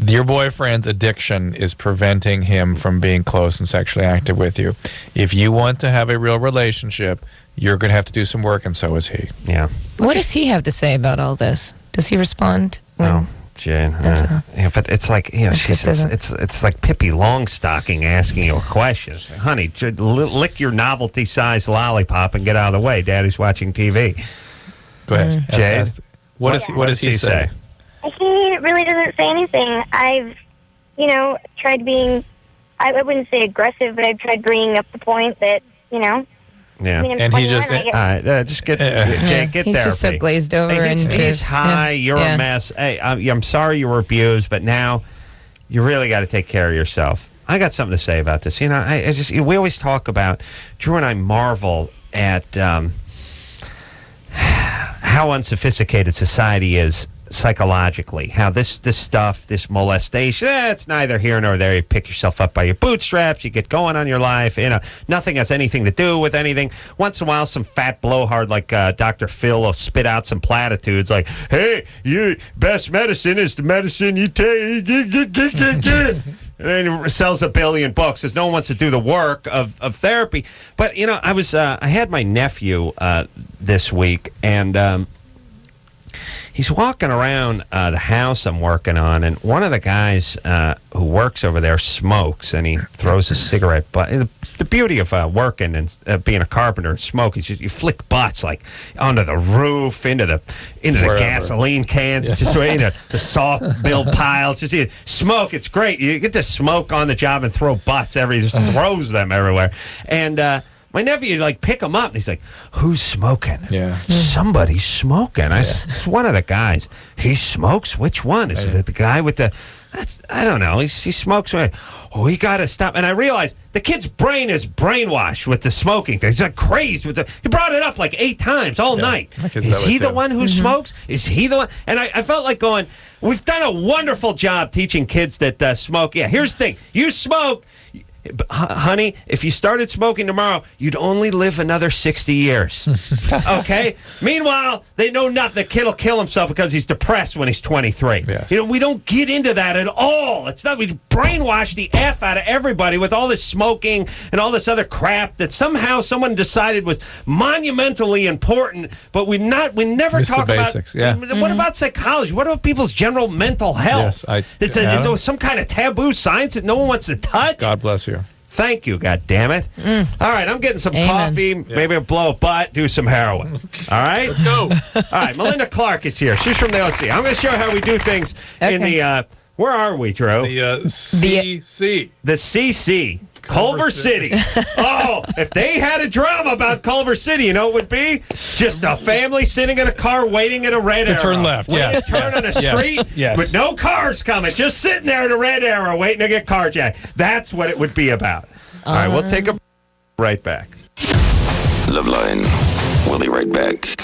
Your boyfriend's addiction is preventing him from being close and sexually active with you. If you want to have a real relationship, you're going to have to do some work, and so is he. Yeah. What does he have to say about all this? Does he respond? No, Jane. But it's like it's like Pippi Longstocking asking you a question. It's like, honey, lick your novelty-sized lollipop and get out of the way. Daddy's watching TV. Go ahead, Jade. What does he say? He really doesn't say anything. I've, tried being, I wouldn't say aggressive, but I've tried bringing up the point that, Yeah. I mean, And he just, just get Jade, get he's therapy. just so glazed over. Hey, and he's high. You're a mess. Hey, I'm sorry you were abused, but now you really got to take care of yourself. I got something to say about this. We always talk about, Drew and I marvel at how unsophisticated society is psychologically, how this stuff, this molestation, it's neither here nor there. You pick yourself up by your bootstraps, you get going on your life, nothing has anything to do with anything. Once in a while, some fat blowhard like Dr. Phil will spit out some platitudes like, hey, your best medicine is the medicine you take. And then he sells 1 billion books because no one wants to do the work of therapy. But, I had my nephew this week, and he's walking around the house I'm working on, and one of the guys who works over there smokes, and he throws a cigarette butt. The beauty of working and being a carpenter and smoke is you flick butts like onto the roof, into the gasoline cans, it's just the soft bill piles. Just smoke. It's great. You get to smoke on the job and throw butts just throws them everywhere. And my nephew pick him up, and he's like, "Who's smoking?" Yeah, somebody's smoking. It's one of the guys. He smokes. Which one is it? The guy with the? I don't know. He smokes. Oh, he got to stop. And I realized the kid's brain is brainwashed with the smoking thing. He's crazed with he brought it up 8 times all night. Is he the one who smokes? Is he the one? And I felt like going, we've done a wonderful job teaching kids that smoke. Yeah, here's the thing. You smoke. Honey, if you started smoking tomorrow, you'd only live another 60 years. Okay? Meanwhile, they know nothing. The kid will kill himself because he's depressed when he's 23. Yes. We don't get into that at all. It's not. We brainwash the F out of everybody with all this smoking and all this other crap that somehow someone decided was monumentally important, but we never Missed talk the about basics. Yeah. What about psychology? What about people's general mental health? Yes, it's some kind of taboo science that no one wants to touch. God bless you. Thank you, God damn it. All right, I'm getting some coffee, maybe a blow a butt, do some heroin. All right? Let's go. All right, Melinda Clarke is here. She's from the OC. I'm going to show you how we do things in the, where are we, Drew? The CC. The CC. Culver City. Oh, if they had a drama about Culver City, you know what it would be? Just a family sitting in a car waiting at a red arrow. To turn left, waiting to turn on a street with no cars coming. Just sitting there at a red arrow waiting to get carjacked. That's what it would be about. All right, we'll take a right back. LoveLine. We'll be right back.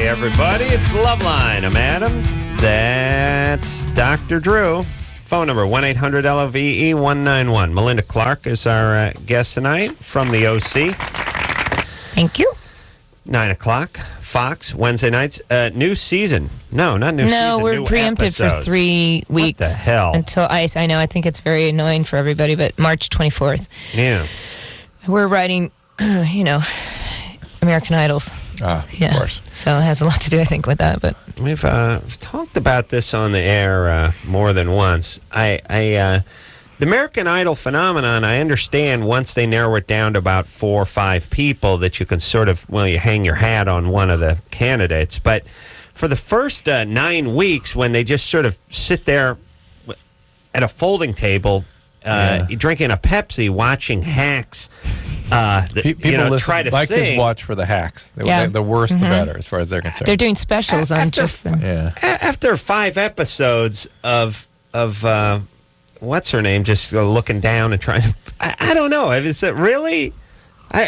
Everybody, it's LoveLine. I'm Adam. That's Dr. Drew. Phone number 1-800-LOVE-191. Melinda Clarke is our guest tonight from the OC. Thank you. 9 o'clock, Fox, Wednesday nights. New season. No, not new season. No, we're new preempted episodes. for 3 weeks. What the hell? Until I know, I think it's very annoying for everybody, but March 24th. Yeah. We're writing, American Idols. Of course. So it has a lot to do, I think, with that. But We've talked about this on the air more than once. The American Idol phenomenon, I understand once they narrow it down to about 4 or 5 people that you can sort of, you hang your hat on one of the candidates. But for the first 9 weeks, when they just sort of sit there at a folding table, drinking a Pepsi, watching hacks, people listen, try to my sing. Kids watch for the hacks. The worse, the better, as far as they're concerned. they're doing specials on just them. After 5 episodes of what's her name, just looking down and trying to, I don't know. Is it really? All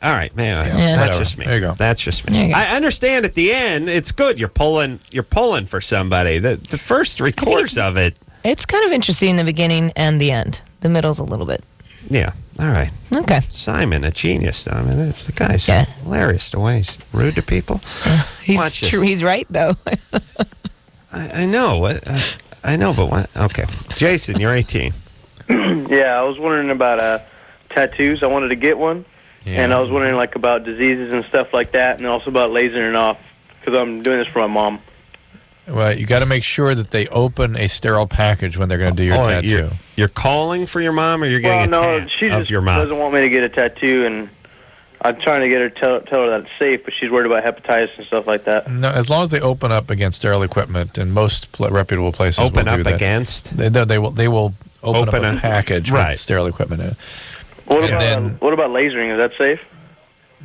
right, man. That's just me. There you go. That's just me. I understand at the end, it's good. You're pulling for somebody. The first 3 quarters of it. It's kind of interesting in the beginning and the end. The middle's a little bit. Yeah. All right. Okay. Simon, a genius. I mean, the guy's hilarious the way he's rude to people. He's true. He's right, though. I know. What? I know, but what? Okay. Jason, you're 18. Yeah, I was wondering about tattoos. I wanted to get one. Yeah. And I was wondering, about diseases and stuff like that, and also about lasering off, because I'm doing this for my mom. Well, you got to make sure that they open a sterile package when they're going to do your tattoo. You're calling for your mom, or you're getting she just your mom? Doesn't want me to get a tattoo, and I'm trying to get her tell her that it's safe, but she's worried about hepatitis and stuff like that. No, as long as they open up against sterile equipment, and most reputable places will do that. Open up against? They will open up a package with sterile equipment in it. What about lasering? Is that safe?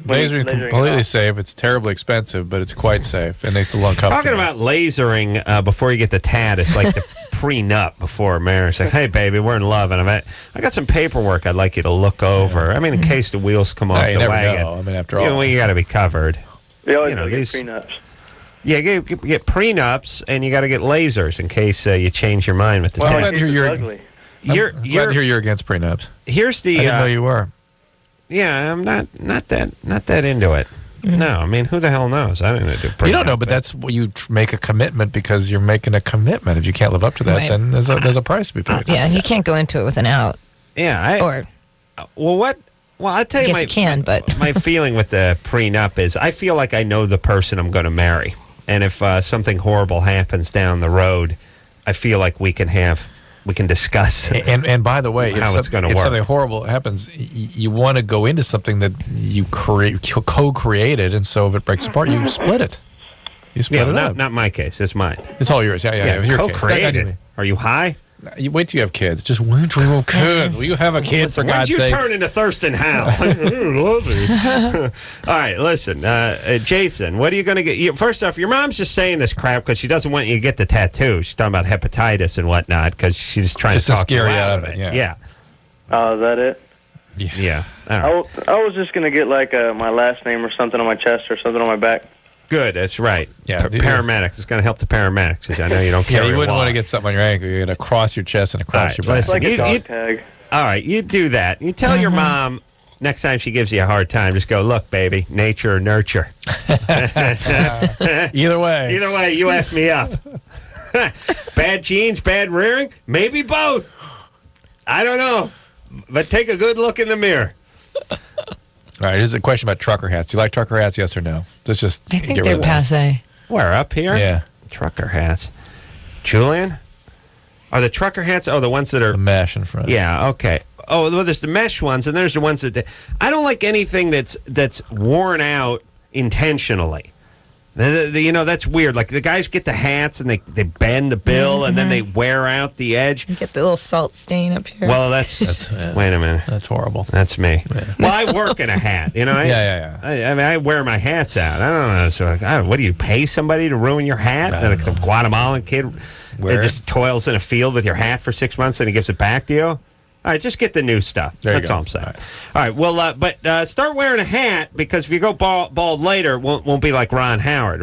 Lasering is completely safe. It's terribly expensive, but it's quite safe, and it's a long comfortable. Talking about lasering before you get the tat, it's like the prenup before marriage. Like, hey, baby, we're in love, and I got some paperwork I'd like you to look over. I mean, in case the wheels come off the wagon. Know. I mean, after all, you got to be covered. They always get prenups. Yeah, you get prenups, and you got to get lasers in case you change your mind with the tat. I'm glad to hear you're against prenups. Here's the. I didn't know you were. Yeah, I'm not that into it. No, I mean, who the hell knows? I don't know. You don't know, but that's what you make a commitment because you're making a commitment. If you can't live up to that, Right. then there's a price to be paid. Yeah, and you can't go into it with an out. Yeah. Well, I'll tell you Yes, you can, but my feeling with the prenup is I feel like I know the person I'm going to marry. And if something horrible happens down the road, I feel like we can discuss. And by the way, how it's going to if work. something horrible happens, you want to go into something that you co-created, and so if it breaks apart, you split it. You split it up. Not my case. It's mine. It's all yours. Yeah. Your case. Co-created. Are you high? You wait till you have kids. Just wait till you have kids. Will you have a kid for God's sake? When'd you turn into Thurston Howell? Lovely. All right, listen, Jason, what are you going to get? First off, your mom's just saying this crap because she doesn't want you to get the tattoo. She's talking about hepatitis and whatnot because she's trying to talk scare you you out of it. Yeah. Oh, is that it? Yeah. All right. I was just going to get like my last name or something on my chest or something on my back. Good, that's right. Yeah, paramedics. It's going to help the paramedics because I know you don't Yeah, carry you wouldn't a want to wallet. get something on your ankle. You're going to cross your chest and across your back. It's like a dog tag. All right, you do that. You tell your mom next time she gives you a hard time, just go, look, baby, nature or nurture. Either way. Either way, you F me up. Bad genes, bad rearing? Maybe both. I don't know. But take a good look in the mirror. All right, here's a question about trucker hats. Do you like trucker hats, yes or no? Let's just I think get rid they're of that. passe. Where, up here? Yeah. Trucker hats. Julian? Are the trucker hats? Oh, the ones that are... The mesh in front. Yeah, okay. Oh, well, there's the mesh ones, and there's the ones that... I don't like anything that's worn out intentionally. That's weird. Like, the guys get the hats, and they bend the bill, and then they wear out the edge. You get the little salt stain up here. Well, that's wait a minute. That's horrible. That's me. Yeah. Well, I work in a hat. Yeah. I mean, I wear my hats out. I don't know. So, what do you pay somebody to ruin your hat? Like some Guatemalan kid that just toils in a field with your hat for 6 months and he gives it back to you? All right, just get the new stuff. That's all I'm saying. All right, well, but start wearing a hat because if you go bald later, it won't be like Ron Howard.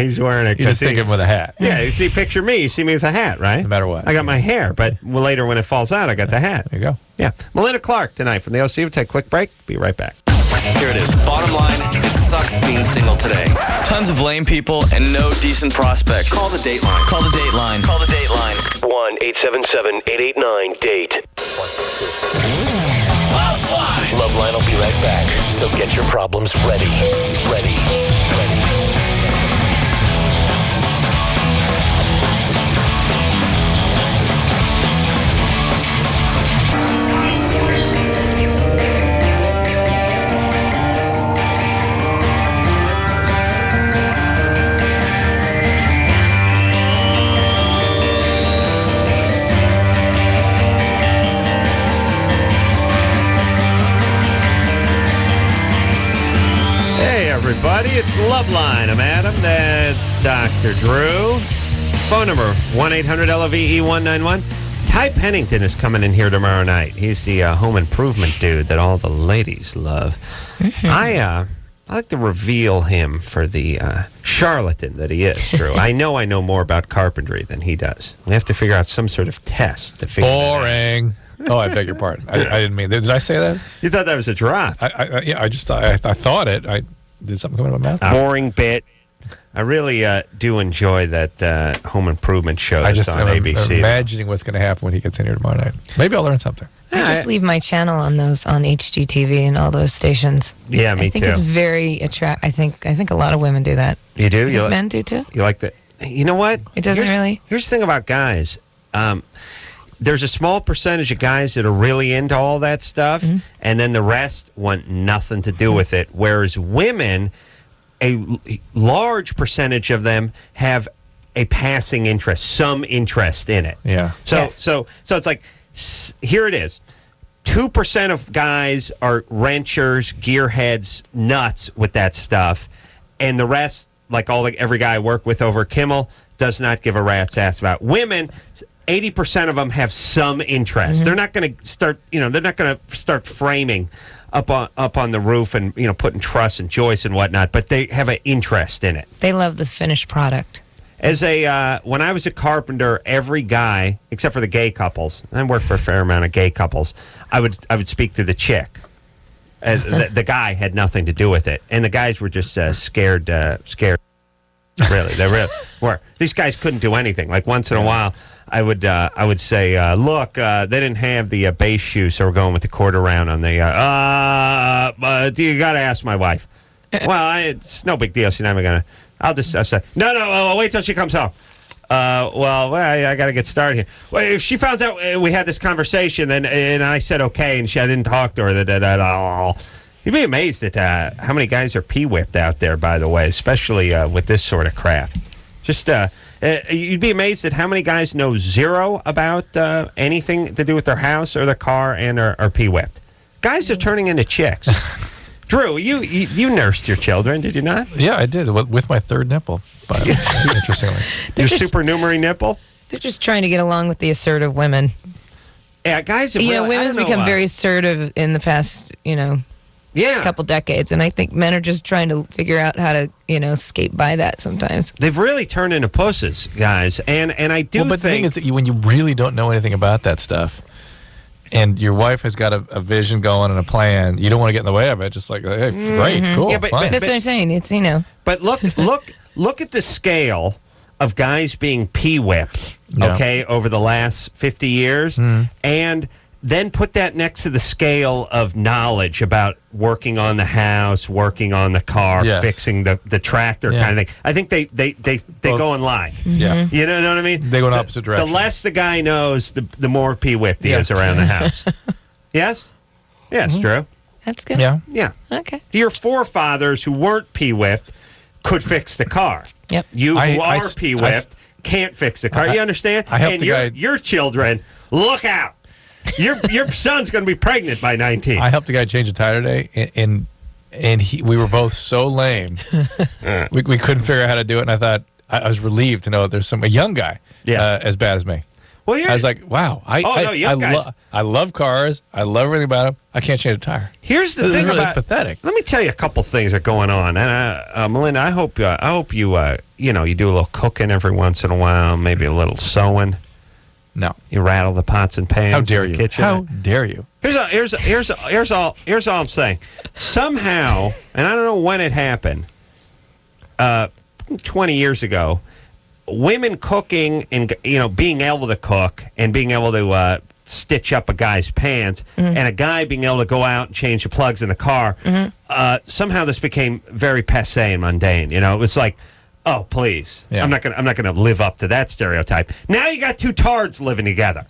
He's wearing it. You just think of him with a hat. Yeah, you see, picture me. You see me with a hat, right? No matter what. I got my hair, but later when it falls out, I got the hat. There you go. Yeah. Melinda Clarke tonight from the OC. We'll take a quick break. Be right back. Here it is. Bottom line, it sucks being single today. Tons of lame people and no decent prospects. Call the Dateline. Call the Dateline. Call the Dateline. 1-877-889-DATE. LoveLine will be right back. So get your problems ready. Ready. Everybody, it's LoveLine. I'm Adam. That's Dr. Drew. Phone number 1-800-LOVE-191. Ty Pennington is coming in here tomorrow night. He's the home improvement dude that all the ladies love. I like to reveal him for the charlatan that he is, Drew. I know more about carpentry than he does. We have to figure out some sort of test to figure that out. Boring. Oh, I beg your pardon. I didn't mean. Did I say that? You thought that was a drop. I just thought I thought it. Did something come out of my mouth? Boring bit. I really do enjoy that home improvement show I that's just on am ABC. imagining what's going to happen when he gets in here tomorrow night. Maybe I'll learn something. I just leave my channel on those on HGTV and all those stations. Yeah, me I think too. it's very I think a lot of women do that. You do? Is it men do too? You like that? You know what? It doesn't really. Here's the thing about guys. There's a small percentage of guys that are really into all that stuff, and then the rest want nothing to do with it. Whereas women, a large percentage of them have a passing interest, some interest in it. Yeah. So it's like, here it is. 2% of guys are wrenchers, gearheads, nuts with that stuff, and the rest, like every guy I work with over at Kimmel, does not give a rat's ass about. Women, 80% of them have some interest. They're not going to start, they're not going to start framing up on the roof and putting truss and joists and whatnot, but they have an interest in it. They love the finished product. As when I was a carpenter, every guy except for the gay couples, and I worked for a fair amount of gay couples, I would speak to the chick. The guy had nothing to do with it, and the guys were just scared. Really, they really were. These guys couldn't do anything. Like once in a while, I would say, look, they didn't have the base shoe, so we're going with the quarter round on the. You got to ask my wife. Well, it's no big deal. She's never gonna. I'll say no. Wait till she comes home. I got to get started here. Well, if she finds out we had this conversation, and I said okay, and I didn't talk to her, you'd be amazed at how many guys are pee-whipped out there, by the way, especially with this sort of crap. Just, you'd be amazed at how many guys know zero about anything to do with their house or their car and are pee-whipped. Guys are turning into chicks. Drew, you nursed your children, did you not? Yeah, I did, with my third nipple, but interestingly. Your supernumerary nipple? They're just trying to get along with the assertive women. Yeah, guys have women's become very assertive in the past, couple decades, and I think men are just trying to figure out how to, skate by that sometimes. They've really turned into pussies, guys, and I do think... But the thing is that when you really don't know anything about that stuff, and your wife has got a vision going and a plan, you don't want to get in the way of it. Just like, hey, great, cool, yeah, but that's what I'm saying. It's But look at the scale of guys being pee-whipped, okay, over the last 50 years, and then put that next to the scale of knowledge about working on the house, working on the car, fixing the tractor kind of thing. I think they go in line. Yeah. You know what I mean? They go in opposite directions. The less the guy knows, the more pee-whipped he is around the house. Yes? Yes, Drew. That's good. Yeah. Yeah. Okay. Your forefathers who weren't pee-whipped could fix the car. Yep. You who are pee-whipped can't fix the car. You understand? I helped your children, look out. Your son's going to be pregnant by 19. I helped a guy change a tire today, and we were both so lame. we couldn't figure out how to do it, and I thought, I was relieved to know that there's a young guy as bad as me. Well, I was like, wow. I love cars. I love everything about them. I can't change a tire. Here's the thing about it's pathetic. Let me tell you a couple things that are going on. And Melinda, I hope you do a little cooking every once in a while, maybe a little sewing. No, you rattle the pots and pans. How dare in the you? kitchen. How dare you? Here's all I'm saying. Somehow, and I don't know when it happened. 20 years ago, women cooking and being able to cook and being able to stitch up a guy's pants, and a guy being able to go out and change the plugs in the car. Somehow this became very passé and mundane. It was like, oh, please. Yeah. I'm not gonna live up to that stereotype. Now you got two tards living together.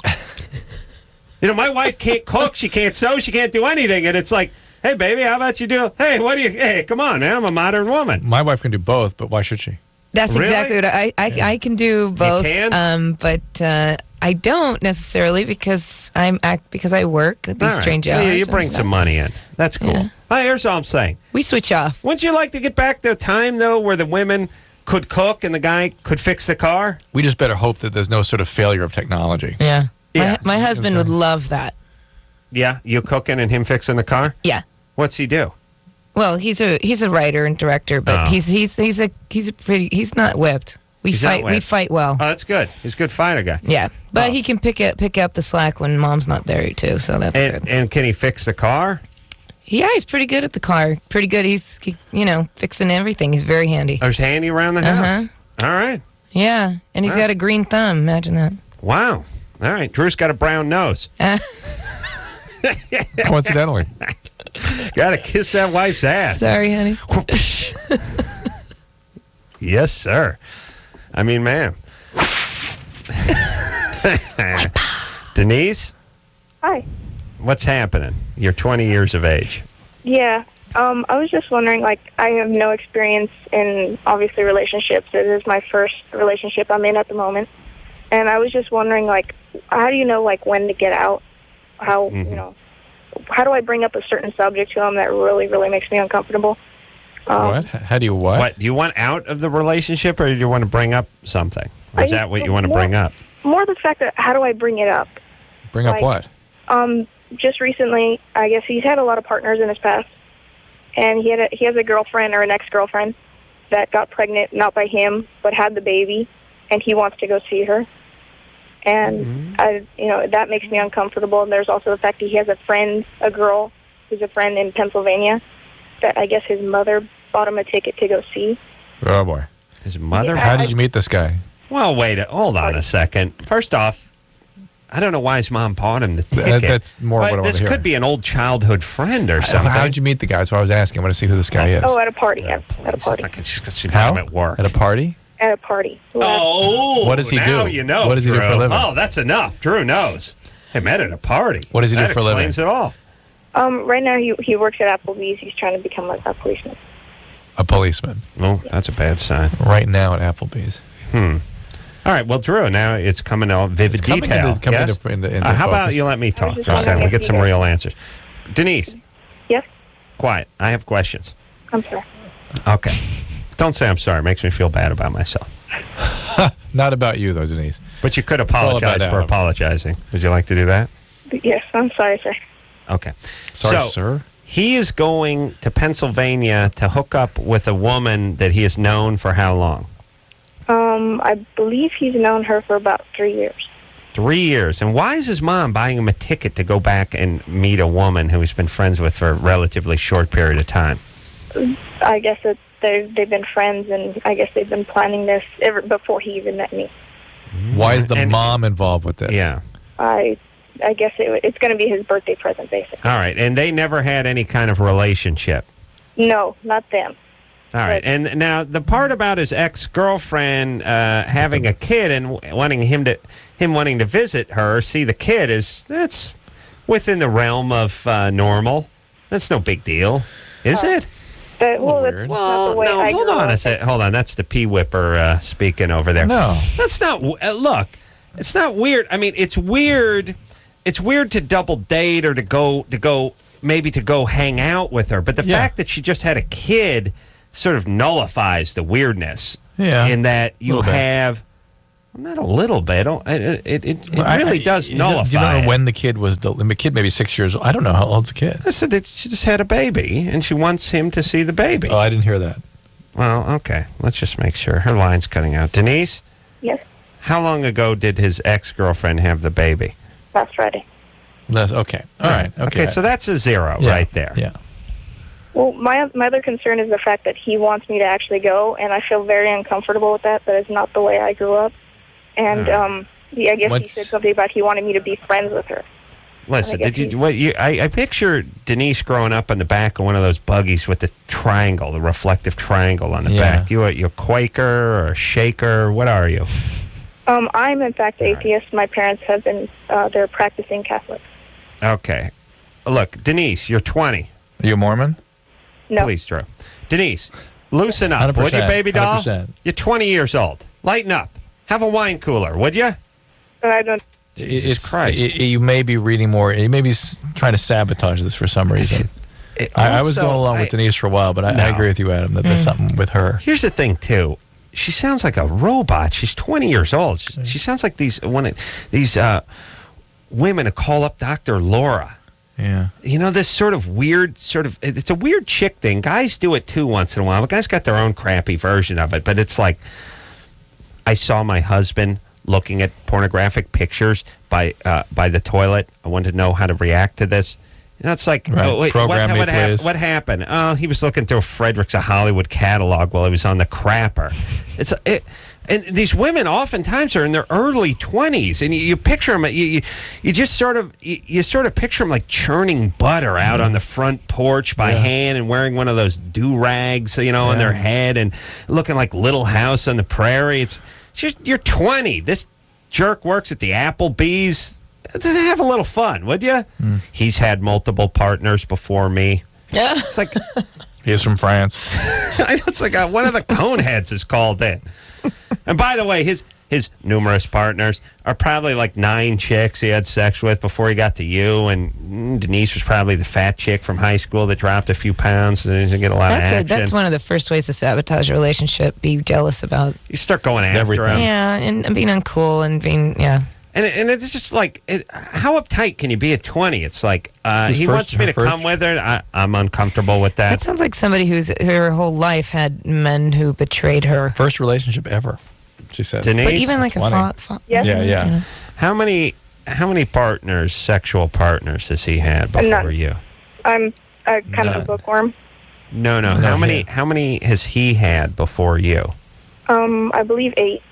My wife can't cook, she can't sew, she can't do anything, and it's like, hey, baby, how about you do? Hey, come on, man, I'm a modern woman. My wife can do both, but why should she? That's exactly what I can do both. You can? But I don't necessarily because I work at these strange hours. Yeah, you bring some money in. That's cool. Yeah. Well, here's all I'm saying. We switch off. Wouldn't you like to get back to a time, though, where the women could cook and the guy could fix the car? We just better hope that there's no sort of failure of technology. Yeah. My husband would love that. Yeah, you cooking and him fixing the car? Yeah. What's he do? Well, he's a writer and director, but he's not whipped. We fight well. Oh, that's good. He's a good fighter guy. Yeah, but he can pick up the slack when mom's not there too, so that's good. And can he fix the car? Yeah, he's pretty good at the car. Pretty good. He's fixing everything. He's very handy. Oh, he's handy around the house. All right. Yeah, and he's got a green thumb. Imagine that. Wow. All right. Drew's got a brown nose. Coincidentally. Got to kiss that wife's ass. Sorry, honey. Yes, sir. I mean, ma'am. Denise? Hi. What's happening? You're 20 years of age. Yeah. I was just wondering, I have no experience in, obviously, relationships. It is my first relationship I'm in at the moment. And I was just wondering, how do you know, when to get out? How, how do I bring up a certain subject to him that really, really makes me uncomfortable? What? How do you what? What? Do you want out of the relationship, or do you want to bring up something? Or is that what you want to bring up? More the fact that, how do I bring it up? Bring up what? Just recently, I guess he's had a lot of partners in his past, and he has a girlfriend or an ex-girlfriend that got pregnant, not by him, but had the baby, and he wants to go see her. And that makes me uncomfortable. And there's also the fact that he has a friend, a girl, who's a friend in Pennsylvania that I guess his mother bought him a ticket to go see. Oh, boy. His mother? How did you meet this guy? Well, hold on a second. First off, I don't know why his mom bought him the ticket. That's more what I want to hear. This could be an old childhood friend or something. How did you meet the guy? So I was asking. I want to see who this guy is. Oh, at a party. At a party. She met him at work. At a party? At a party. Oh, what does he do? Now you know. What does he do for a living? Oh, that's enough. Drew knows. They met at a party. What does he do for a living? That explains it all. Right now he works at Applebee's. He's trying to become a policeman. A policeman. Oh, that's a bad sign. Right now at Applebee's. All right. Well, Drew, now it's coming out vivid detail. How about you let me talk for a second? We get some real answers. Denise. Yes? Quiet. I have questions. I'm sorry. Okay. Don't say I'm sorry. It makes me feel bad about myself. Not about you, though, Denise. But you could apologize for apologizing. Would you like to do that? Yes, I'm sorry, sir. Okay. Sorry, sir? He is going to Pennsylvania to hook up with a woman that he has known for how long? I believe he's known her for about 3 years. 3 years. And why is his mom buying him a ticket to go back and meet a woman who he's been friends with for a relatively short period of time? I guess that they've been friends, and I guess they've been planning this ever before he even met me. Why is the mom involved with this? Yeah. I guess it's going to be his birthday present, basically. All right. And they never had any kind of relationship? No, not them. All right. And now the part about his ex-girlfriend having a kid and wanting to visit her, see the kid, that's within the realm of normal. That's no big deal, is it? That's not the way I hold grew on up. a second. Hold on. That's the P Whipper speaking over there. No. That's not. Look, it's not weird. I mean, it's weird. It's weird to double date or to go hang out with her. But the fact that she just had a kid sort of nullifies the weirdness. Yeah. In that you have. Not a little bit. It really does nullify. You don't know when the kid was. The kid maybe 6 years old. I don't know how old's the kid. I said that she just had a baby, and she wants him to see the baby. Oh, I didn't hear that. Well, okay. Let's just make sure. Her line's cutting out. Denise? Yes, How long ago did his ex-girlfriend have the baby? last Friday. Okay. All right. Okay, so that's a zero right there. Yeah. Well, my other concern is the fact that he wants me to actually go, and I feel very uncomfortable with that. That is not the way I grew up. And I guess he said something about he wanted me to be friends with her. Listen, I picture Denise growing up on the back of one of those buggies with the triangle, the reflective triangle on the back. You're a Quaker or a Shaker? What are you? I'm, in fact, atheist. My parents have been, they're practicing Catholics. Okay. Look, Denise, you're 20. Are you a Mormon? No. Please, Drew. Denise, loosen up, would you, baby doll? 100%. You're 20 years old. Lighten up. Have a wine cooler, would you? I don't. Jesus Christ. You may be reading more. You may be trying to sabotage this for some reason. I was going along with Denise for a while, but I agree with you, Adam, that there's something with her. Here's the thing, too. She sounds like a robot. She's 20 years old. She sounds like these women who call up Dr. Laura. Yeah. You know, this sort of weird, it's a weird chick thing. Guys do it, too, once in a while. But guys got their own crappy version of it. But it's like, I saw my husband looking at pornographic pictures by the toilet. I wanted to know how to react to this. You know, it's like, what happened? Oh, he was looking through Fredericks of Hollywood catalog while he was on the crapper. And these women oftentimes are in their early 20s, and you picture them. You just sort of picture them like churning butter out on the front porch by hand and wearing one of those do-rags, on their head and looking like Little House on the Prairie. You're 20. This jerk works at the Applebee's. Have a little fun, would you? He's had multiple partners before me. Yeah. It's like he is from France. I know, it's like one of the Coneheads is called in. And by the way, his numerous partners are probably like 9 chicks he had sex with before he got to you. And Denise was probably the fat chick from high school that dropped a few pounds and didn't get a lot of action. That's one of the first ways to sabotage a relationship. Be jealous about. You start going after everything. him. Yeah, and being uncool and being, And it's just like, how uptight can you be at 20? It's like, he wants me to come with her. I'm uncomfortable with that. That sounds like somebody who's her whole life had men who betrayed her. First relationship ever, she says. Denise? But even like Yeah. How many partners, sexual partners, has he had before you? I'm kind of a bookworm. No. How many has he had before you? I believe 8.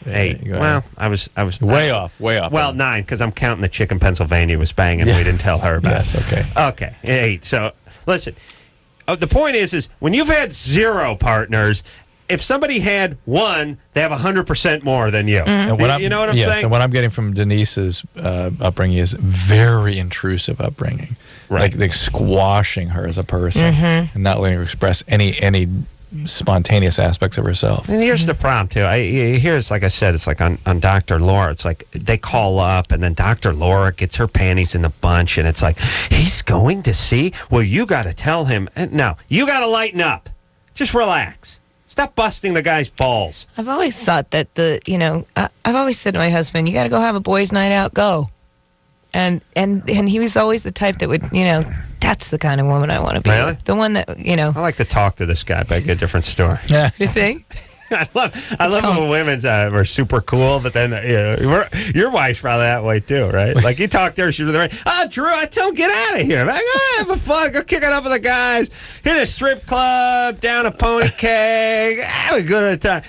8. Well, I was way off. Well, 9 because I'm counting the chick in Pennsylvania was banging. We didn't tell her about. Yes, okay. Okay, 8. So listen, the point is when you've had 0 partners, if somebody had 1, they have 100% more than you. And you know what I'm saying? Yes, and what I'm getting from Denise's upbringing is very intrusive upbringing, right? Like squashing her as a person and not letting her express any spontaneous aspects of herself. And here's the problem too. Here's, like I said, it's like on Dr. Laura. It's like they call up, and then Dr. Laura gets her panties in the bunch, and it's like he's going to see. Well, you got to tell him. No, you got to lighten up. Just relax. Stop busting the guy's balls. I've always thought that I've always said to my husband, "You got to go have a boys' night out. Go." And he was always the type that would, that's the kind of woman I want to be. Really? With. The one that, I like to talk to this guy, but I get a different story. Yeah. You think? I love when women's are super cool, but then your wife's probably that way too, right? Like you talk to her, she's right. Oh, Drew, I tell him get out of here. I'm like, have a fun, go kick it up with the guys, hit a strip club, down a pony keg, have a good time.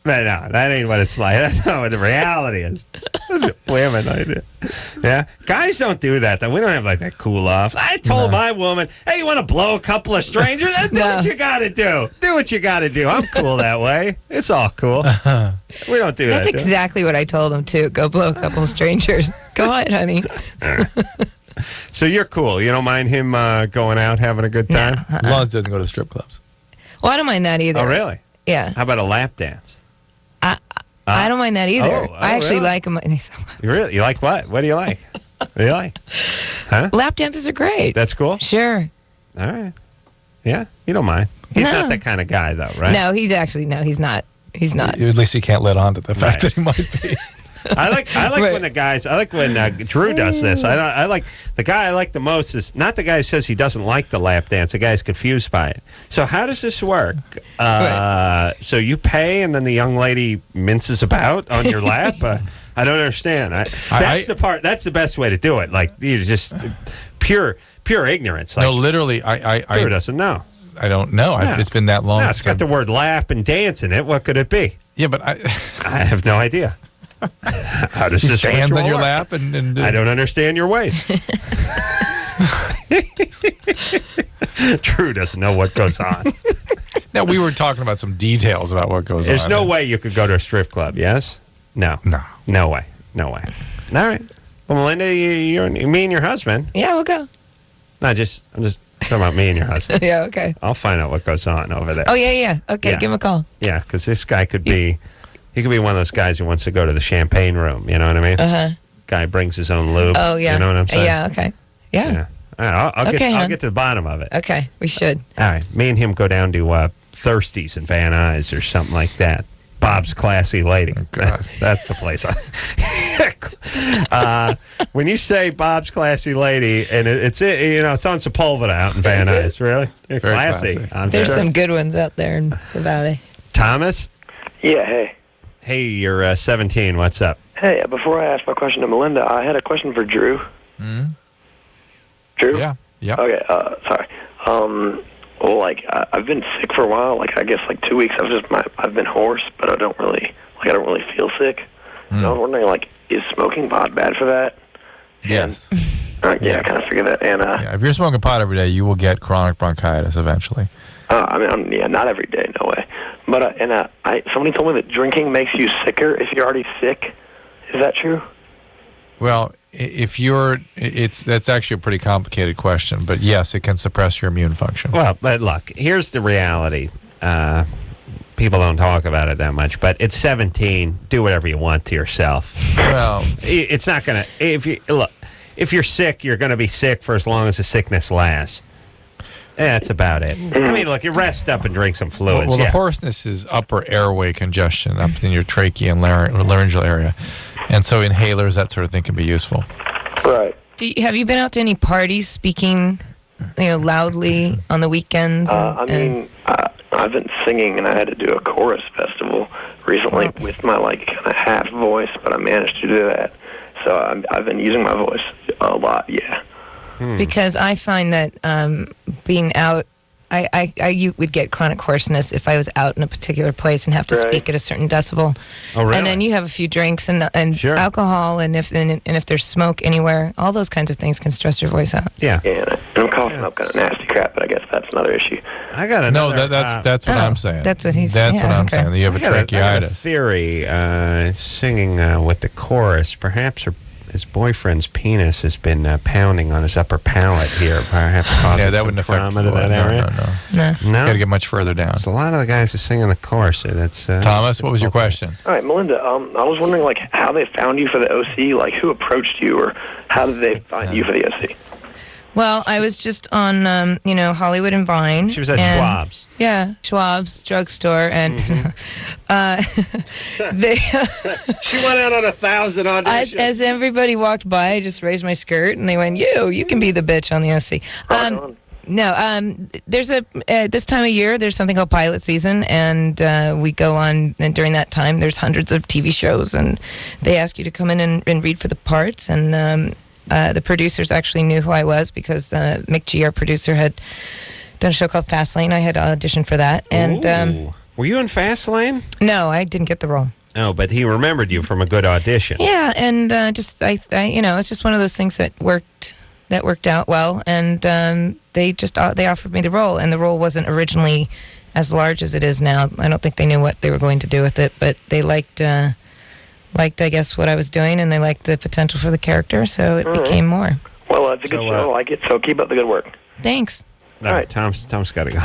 But no, that ain't what it's like. That's not what the reality is. That's what women I do. Yeah, guys don't do that though. We don't have like that cool off. I told my woman, "Hey, you want to blow a couple of strangers? Do what you got to do. Do what you got to do. I'm cool that way. It's all cool. We don't do that. That's exactly what I told him too. Go blow a couple of strangers. Go ahead, honey. So you're cool. You don't mind him going out having a good time, as long as he doesn't go to strip clubs. Well, I don't mind that either. Oh, really? Yeah. How about a lap dance? I don't mind that either. I actually really? like them. You like what? What do you like? What do you like? Huh? Lap dances are great. That's cool? Sure. All right. Yeah, you don't mind. He's not that kind of guy, though, right? No, he's not. He's not. At least he can't let on to the fact that he might be. I like when the guys. I like when Drew does this. I like the guy I like the most is not the guy who says he doesn't like the lap dance. The guy's confused by it. So how does this work? So you pay and then the young lady minces about on your lap. I don't understand. That's the part. That's the best way to do it. Like you just pure ignorance. Like, no, literally, Drew doesn't know. I don't know. No. It's been that long. No, it's got the word lap and dance in it. What could it be? Yeah, but I have no idea. How does this hands on your work? lap and I don't understand your ways. Drew doesn't know what goes on. Now we were talking about some details about what goes on. There's no way you could go to a strip club. Yes? No way. All right. Well, Melinda, you me and your husband. Yeah, we'll go. I'm just talking about me and your husband. Yeah, okay. I'll find out what goes on over there. Oh yeah. Okay, Yeah. give him a call. Yeah, because this guy could be. He could be one of those guys who wants to go to the champagne room. You know what I mean? Guy brings his own lube. Oh yeah. You know what I'm saying? Yeah. Okay. Yeah. All right, I'll Okay, get to the bottom of it. Okay, we should. All right, me and him go down to Thirsties in Van Nuys or something like that. Bob's Classy Lady. Oh, God. That's the place. When you say Bob's Classy Lady, and it's on Sepulveda out in Van Nuys, really? Very classy. classy. There's some good ones out there in the valley. Thomas? Yeah, hey. Hey, you're 17. What's up? Hey, before I ask my question to Melinda, I had a question for Drew. Mm-hmm. Drew? Yeah. Okay, sorry. Well, I've been sick for a while. I guess 2 weeks. I've been hoarse, but I don't really feel sick. And I was wondering, is smoking pot bad for that? Yes. I kind of figured that. And if you're smoking pot every day, you will get chronic bronchitis eventually. not every day, no way. But somebody told me that drinking makes you sicker if you're already sick. Is that true? Well, that's actually a pretty complicated question, but yes, it can suppress your immune function. Well, but look, here's the reality. People don't talk about it that much, but it's 17. Do whatever you want to yourself. Well, it's not gonna. If you're sick, you're gonna be sick for as long as the sickness lasts. That's about it. I mean, look, you rest up and drink some fluids. Well, the hoarseness is upper airway congestion up in your trachea and laryngeal area, and so inhalers, that sort of thing, can be useful. Right. Have you been out to any parties speaking, loudly on the weekends? I've been singing, and I had to do a chorus festival recently with my kind of half voice, but I managed to do that. So I've been using my voice a lot. Yeah. because I find that being out, you would get chronic hoarseness if I was out in a particular place and have to speak at a certain decibel. Oh, really? And then you have a few drinks and Sure. alcohol, and if there's smoke anywhere, all those kinds of things can stress your voice out. Yeah. Yeah, and I'm coughing up kind of nasty crap, but I guess that's another issue. I got No, another. that's what I'm saying. That's what he's That's yeah, what I'm okay. saying. You have a I got a tracheitis. theory. Singing with the chorus. Perhaps his boyfriend's penis has been pounding on his upper palate here. Perhaps causing That some wouldn't affect trauma to that area. No. No. Got to get much further down. There's a lot of the guys who sing in the chorus. That's Thomas, what was your question? All right, Melinda, I was wondering, like, how they found you for the OC, like, who approached you, or how did they find you for the OC? Well, I was just on, Hollywood and Vine. She was at and- Schwab's. Yeah, Schwab's drugstore, and they. She went out on 1,000 auditions. As everybody walked by, I just raised my skirt, and they went, "You can be the bitch on the OC." No, there's this time of year, there's something called pilot season, and we go on, and during that time, there's hundreds of TV shows, and they ask you to come in and read for the parts, and the producers actually knew who I was because Mick G, our producer, had done a show called Fastlane. I had auditioned for that, and Ooh. Were you in Fastlane? no, I didn't get the role. No, but he remembered you from a good audition. Yeah, and just I it's just one of those things that worked out well, and they offered me the role, and the role wasn't originally as large as it is now. I don't think they knew what they were going to do with it, but they liked I guess what I was doing, and they liked the potential for the character, so it became more. Well, it's a good show. I like it, so keep up the good work. Thanks. All right, Tom's got to go.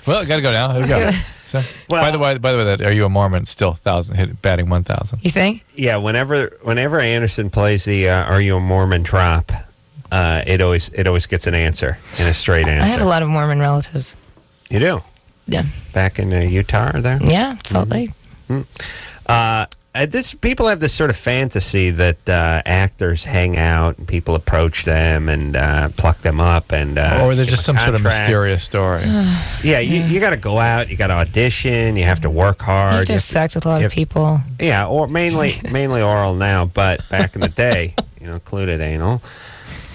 Well, got to go now. Here we go. So, Well- by the way, that Are You a Mormon? Still 1,000, batting 1,000. You think? Yeah, whenever Anderson plays the "Are You a Mormon" drop, it always gets an answer and a straight answer. I have a lot of Mormon relatives. You do? Yeah. Back in Utah, or there? Yeah, Salt Lake. People have this sort of fantasy that actors hang out and people approach them and pluck them up, and Or they're give just them some sort of contract. mysterious story. Yeah, you got to go out, you got to audition, you have to work hard. You have to have sex with a lot of people. Yeah, or mainly oral now, but back in the day, included anal.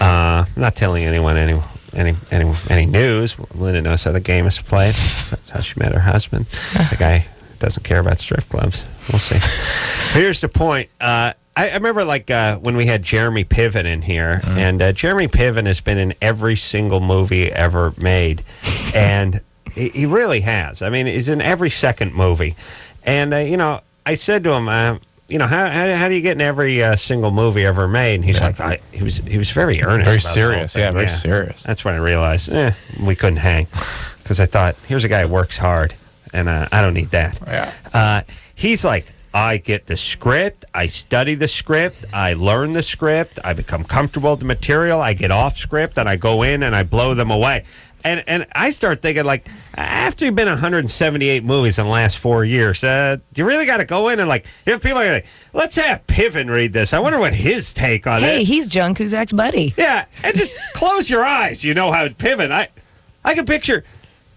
I'm not telling anyone any news. Linda knows how the game is played. That's how she met her husband. The guy doesn't care about strip clubs. We'll see. Here's the point. I remember when we had Jeremy Piven in here, and Jeremy Piven has been in every single movie ever made, and he really has. I mean, he's in every second movie, and I said to him, how do you get in every single movie ever made? And he's like, he was very earnest, Very about the whole serious. thing. Yeah, very serious. That's when I realized we couldn't hang, because I thought, here's a guy who works hard, and I don't need that. Yeah. He's like, I get the script, I study the script, I learn the script, I become comfortable with the material, I get off script, and I go in and I blow them away. And I start thinking, after you've been in 178 movies in the last 4 years, do you really got to go in and people are like, let's have Piven read this. I wonder what his take on it. Hey, he's John Cusack's buddy. Yeah, and just close your eyes. You know how Piven. I can picture.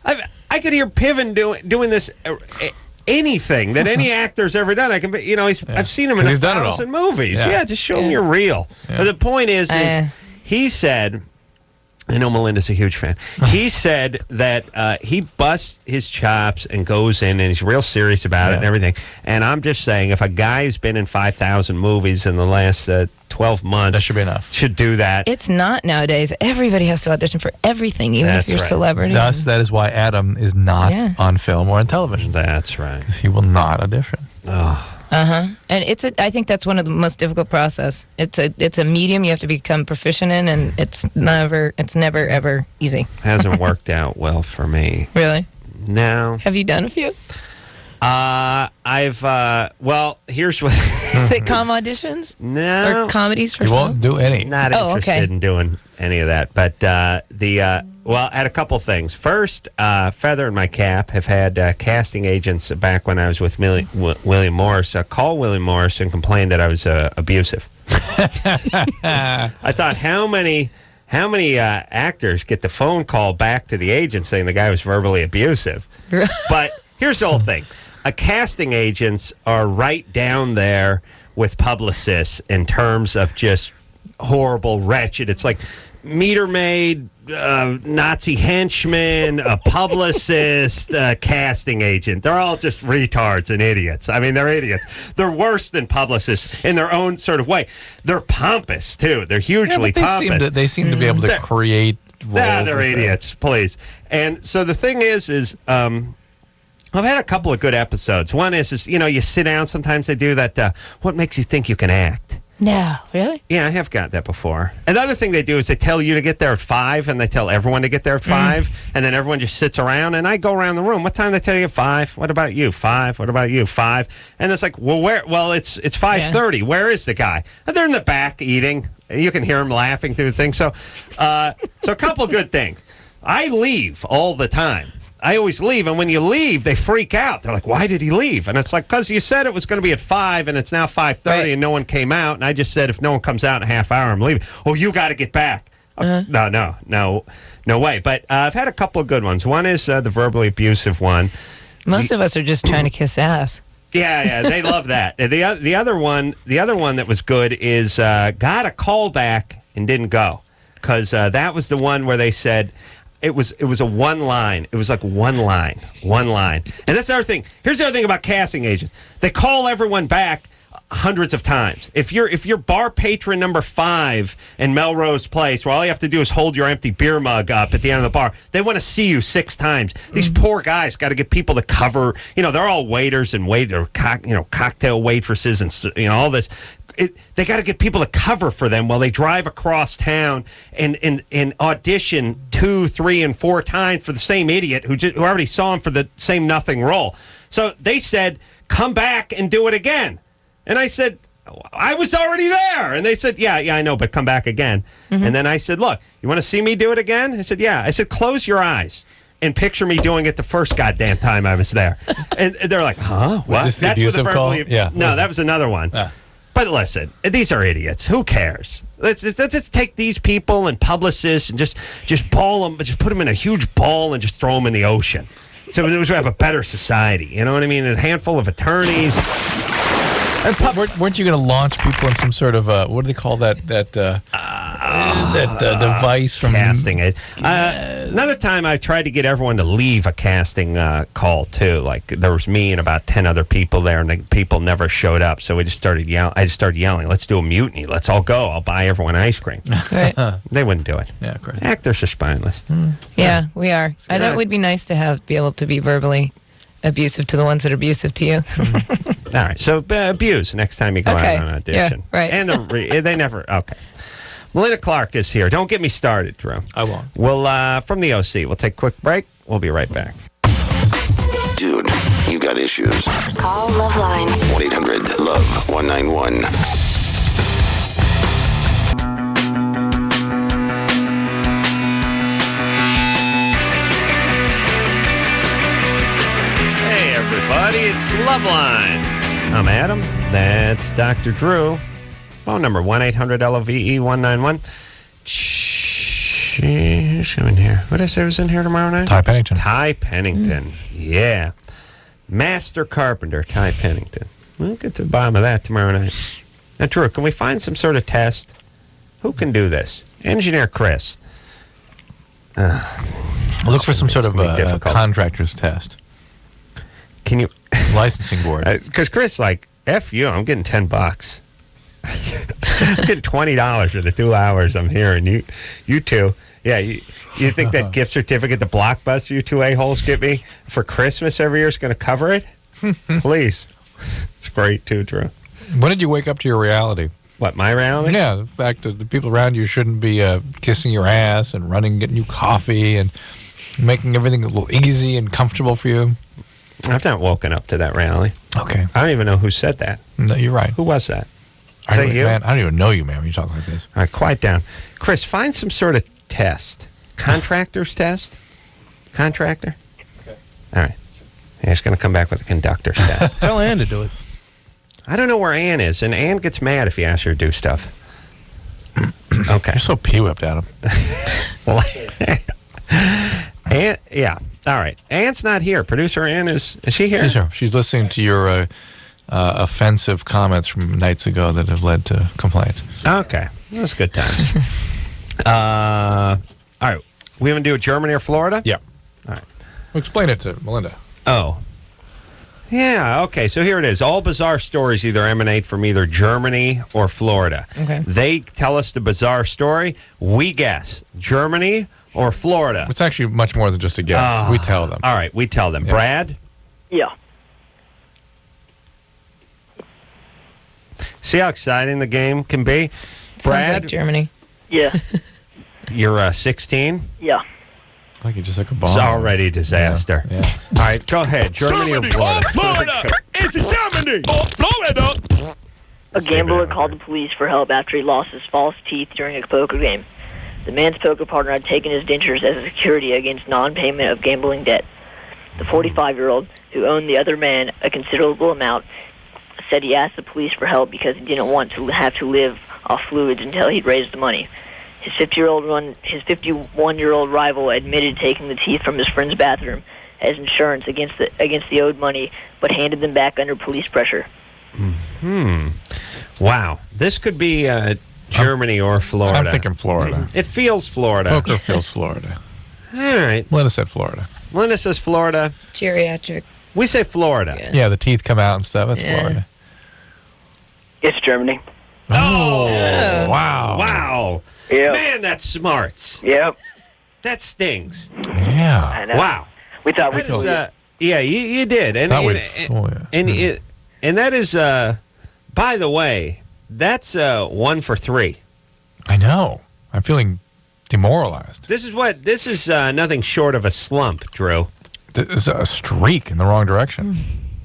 I could hear Piven doing this. Anything that any actor's ever done, I can. I've seen him in He's done it all. 1,000 movies. Yeah. Yeah, just show him you're real. Yeah. But the point is he said. I know Melinda's a huge fan. He said that he busts his chops and goes in, and he's real serious about it and everything. And I'm just saying, if a guy's been in 5,000 movies in the last 12 months, That should be enough. Should do that. It's not nowadays. Everybody has to audition for everything, even That's if you're a right. celebrity. Thus, that is why Adam is not on film or on television. That's right. Because he will not audition. And I think that's one of the most difficult process. It's a medium you have to become proficient in, and it's never ever easy. Hasn't worked out well for me. Really? No. Have you done a few Here's what. sitcom auditions? No. Or comedies for He film? won't do any. Not interested in doing any of that. But I had a couple things. First, feather in my cap, have had casting agents back when I was with William Morris call William Morris and complain that I was abusive. I thought, how many actors get the phone call back to the agent saying the guy was verbally abusive? But here's the whole thing. Casting agents are right down there with publicists in terms of just horrible, wretched. It's like meter maid, Nazi henchman, a publicist, casting agent. They're all just retards and idiots. I mean, they're idiots. They're worse than publicists in their own sort of way. They're pompous, too. They're hugely pompous. They seem to be able to create roles. They're idiots, please. And so the thing is I've had a couple of good episodes. One is you sit down. Sometimes they do that, what makes you think you can act? No, really? Yeah, I have got that before. And the other thing they do is they tell you to get there at 5, and they tell everyone to get there at 5, and then everyone just sits around, and I go around the room. What time do they tell you at 5? What about you? 5? What about you? 5? And it's like, well, where? Well, it's 5:30. Where is the guy? And they're in the back eating. You can hear him laughing through the thing. So a couple good things. I leave all the time. I always leave, and when you leave, they freak out. They're like, why did he leave? And it's like, because you said it was going to be at 5, and it's now 5:30, and no one came out, and I just said, if no one comes out in a half hour, I'm leaving. Oh, you got to get back. No way. But I've had a couple of good ones. One is the verbally abusive one. Most of us are just trying to kiss ass. Yeah, they love that. The other one that was good is got a call back and didn't go, because that was the one where they said, It was a one line. It was like one line. And that's the other thing. Here's the other thing about casting agents. They call everyone back hundreds of times. If you're bar patron number 5 in Melrose Place, where all you have to do is hold your empty beer mug up at the end of the bar, they want to see you 6 times. These poor guys got to get people to cover. They're all waiters and cocktail waitresses and all this. They got to get people to cover for them while they drive across town and audition 2, 3, and 4 times for the same idiot who already saw him for the same nothing role. So they said, come back and do it again. And I said, I was already there. And they said, yeah, I know, but come back again. And then I said, look, you want to see me do it again? I said, yeah. I said, close your eyes and picture me doing it the first goddamn time I was there. And they're like, huh? What? Was this the abusive call? Yeah. No, that was another one. But listen, these are idiots. Who cares? Let's take these people and publicists and just ball them, just put them in a huge ball and just throw them in the ocean. So we have a better society. You know what I mean? A handful of attorneys. Weren't you going to launch people in some sort of what do they call that device from casting it? Another time I tried to get everyone to leave a casting call too. Like there was me and about 10 other people there, and the people never showed up. So we just started yelling. I just started yelling, "Let's do a mutiny! Let's all go! I'll buy everyone ice cream." Right. They wouldn't do it. Yeah, of course. Actors are spineless. Yeah, we are. I thought it would be nice to be able to be verbally abusive to the ones that are abusive to you. All right, so abuse next time you go out on an audition. Yeah, right. And they never. Okay. Melinda Clarke is here. Don't get me started, Drew. I won't. We'll from the OC. We'll take a quick break. We'll be right back. Dude, you got issues. Call LoveLine. 1-800-LOVE-191. Hey, everybody. It's LoveLine. I'm Adam. That's Dr. Drew. Phone number 1-800-LOVE-191. Who's in here? What did I say was in here tomorrow night? Ty Pennington. Ty Pennington. Yeah. Master Carpenter, Ty Pennington. We'll get to the bottom of that tomorrow night. Now, Drew, can we find some sort of test? Who can do this? Engineer Chris. Look for some sort of a contractor's test. Can you... Licensing board. Because Chris, like, F you, I'm getting $10. I'm getting $20 for the 2 hours I'm here, and you two, yeah, you think that gift certificate the Blockbuster you two a-holes get me for Christmas every year is going to cover it? Please. It's great too, Drew. When did you wake up to your reality? What, my reality? Yeah, the fact that the people around you shouldn't be kissing your ass and running, getting you coffee and making everything a little easy and comfortable for you. I've not woken up to that reality. Okay. I don't even know who said that. No, you're right. Who was that? Man, I don't even know you, man, when you talk like this. All right, quiet down. Chris, find some sort of test. Contractor's test? Contractor? Okay. All right. He's going to come back with a conductor's test. Tell Ann to do it. I don't know where Ann is, and Ann gets mad if you ask her to do stuff. Okay. You're so pee-whipped at him. Well, Ann, yeah. All right. Ann's not here. Producer Ann, is she here? She's here. She's listening to your offensive comments from nights ago that have led to complaints. Okay. That was a good time. All right. We want to do Germany or Florida? Yeah. All right. Explain it to Melinda. Oh. Yeah, okay. So here it is. All bizarre stories either emanate from either Germany or Florida. Okay. They tell us the bizarre story. We guess. Germany or Florida? It's actually much more than just a guess. We tell them. All right, we tell them. Yeah. Brad? Yeah. See how exciting the game can be? Sounds Brad, like Germany. Yeah. you're 16? Yeah. Like you just like a bomb. It's already disaster. Yeah. All right, go ahead. Germany or Florida? Florida! It's Germany! Or Florida! A gambler called the police for help after he lost his false teeth during a poker game. The man's poker partner had taken his dentures as a security against non-payment of gambling debt. The 45-year-old, who owned the other man a considerable amount, said he asked the police for help because he didn't want to have to live off fluids until he'd raised the money. His 51-year-old rival admitted taking the teeth from his friend's bathroom as insurance against the owed money, but handed them back under police pressure. Wow. This could be Germany or Florida. I'm thinking Florida. It feels Florida. Poker feels Florida. All right. Melinda said Florida. Linda says Florida. Geriatric. We say Florida. Yeah, the teeth come out and stuff. It's Yeah. Florida. It's Germany. Oh, Wow. wow. Yeah. Man, that's smarts. Yep. That stings. Yeah. I know. Wow. We thought That we'd is, fool you. yeah, you did. And, Thought we'd and, fool you. and that is, by the way, that's 1 for 3. I know. I'm feeling demoralized. This is nothing short of a slump, Drew. This is a streak in the wrong direction.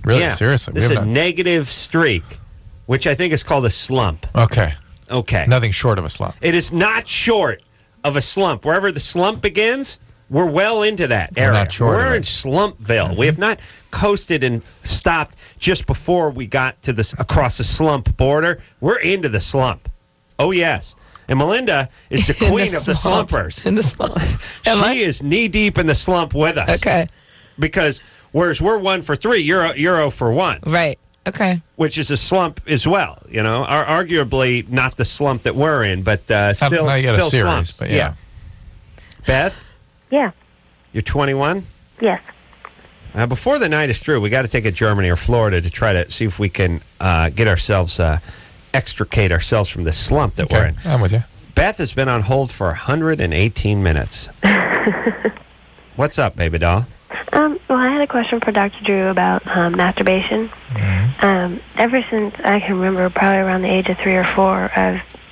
Really, Yeah. seriously. This is a negative streak, which I think is called a slump. Okay. Okay. Nothing short of a slump. It is not short of a slump. Wherever the slump begins, we're well into that We're area. not short of We're it. in Slumpville. We have not coasted and stopped just before we got to this across the slump border. We're into the slump. Oh yes. And Melinda is the queen of the slumpers. In the slump. She is knee deep in the slump with us. Okay. Because whereas we're 1 for 3, you're 0 for 1. Right. Okay. Which is a slump as well, you know. Arguably not the slump that we're in, but still, Now you got still a series, slumps. but yeah. Beth, Yeah. you're 21. Yes. Before the night is through, we got to take a Germany or Florida to try to see if we can get ourselves extricate ourselves from the slump that we're in. I'm with you. Beth has been on hold for 118 minutes. What's up, baby doll? Well, I had a question for Dr. Drew about masturbation. Ever since I can remember, probably around the age of 3 or 4,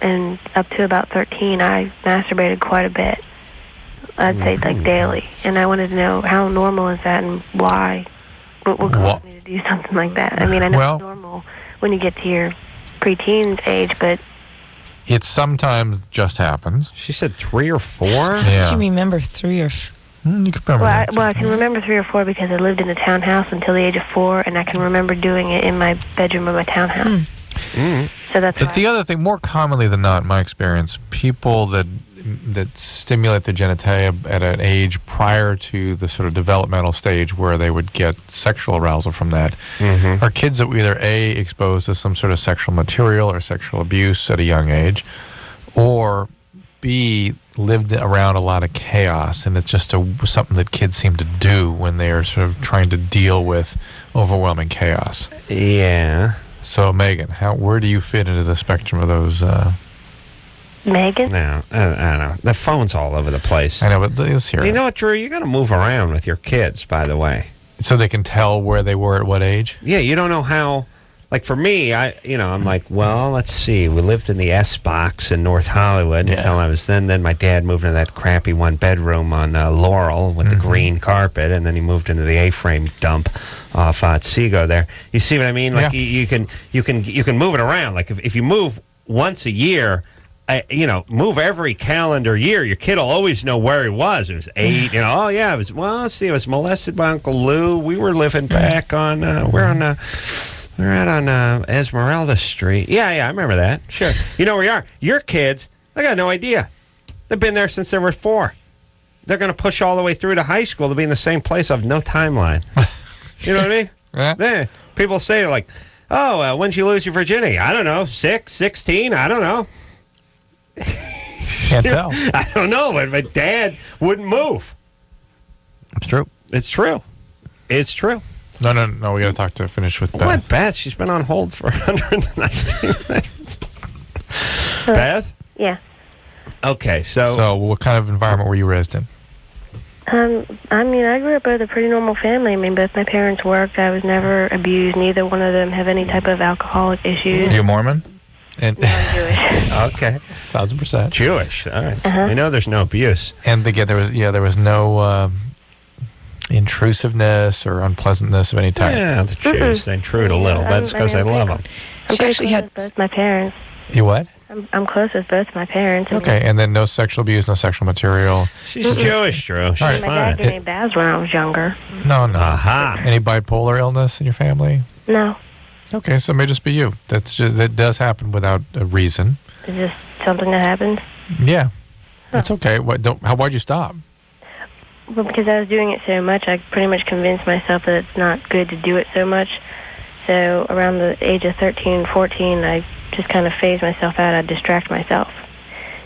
and up to about 13, I masturbated quite a bit. I'd say like daily. And I wanted to know how normal is that and why? What would cause me to do something like that? I mean, I know it's normal when you get to your preteen age, but It sometimes just happens. She said 3 or 4? Yeah. Do you remember 3 or you could remember that. I can remember 3 or 4 because I lived in a townhouse until the age of 4, and I can remember doing it in my bedroom of my townhouse. So that's But the other thing, more commonly than not, in my experience, people that stimulate the genitalia at an age prior to the sort of developmental stage where they would get sexual arousal from that are kids that were either A, exposed to some sort of sexual material or sexual abuse at a young age, or B, lived around a lot of chaos, and it's just something that kids seem to do when they are sort of trying to deal with overwhelming chaos. Yeah. So, Megan, where do you fit into the spectrum of those? Megan? No, I don't know. The phone's all over the place. I know, but let's hear You it. know what, Drew? You got to move around with your kids, by the way. So they can tell where they were at what age? Yeah, you don't know how. Like for me, I'm like, well, let's see. We lived in the S box in North Hollywood until I was then my dad moved into that crappy 1-bedroom on Laurel with the green carpet, and then he moved into the A-frame dump off Otsego there. You see what I mean? Like you can move it around. Like if you move once a year, move every calendar year, your kid will always know where he was. It was 8, oh yeah, it was molested by Uncle Lou. We were living back on we're out on Esmeralda Street. Yeah, I remember that. Sure. You know where you are. Your kids, they got no idea. They've been there since they were 4. They're going to push all the way through to high school to be in the same place of no timeline. You know what I mean? Yeah. People say, like, when'd you lose your virginity? I don't know. 6, 16? I don't know. Can't tell. I don't know, but my dad wouldn't move. It's true. It's true. It's true. No. We got to finish with Beth. What, Beth? She's been on hold for 119 minutes. Beth? Yeah. Okay, so... So what kind of environment were you raised in? I mean, I grew up with a pretty normal family. I mean, both my parents worked. I was never abused. Neither one of them have any type of alcoholic issues. You're Mormon? No, I'm Jewish. Okay. 1,000%. Jewish. All right. So we know there's no abuse. And again, there was no intrusiveness or unpleasantness of any type. Yeah, the Jews, they intrude a little. That's because they love them. I'm pretty close with both my parents. You what? I'm close with both my parents. Okay, and then no sexual abuse, no sexual material. She's Jewish, Drew. She's My fine. dad gave me baths when I was younger. No. Aha. Any bipolar illness in your family? No. Okay, so it may just be you. That does happen without a reason. It's just something that happens. Yeah, it's okay. Why'd you stop? Well, because I was doing it so much, I pretty much convinced myself that it's not good to do it so much. So around the age of 13, 14, I just kind of phased myself out. I'd distract myself.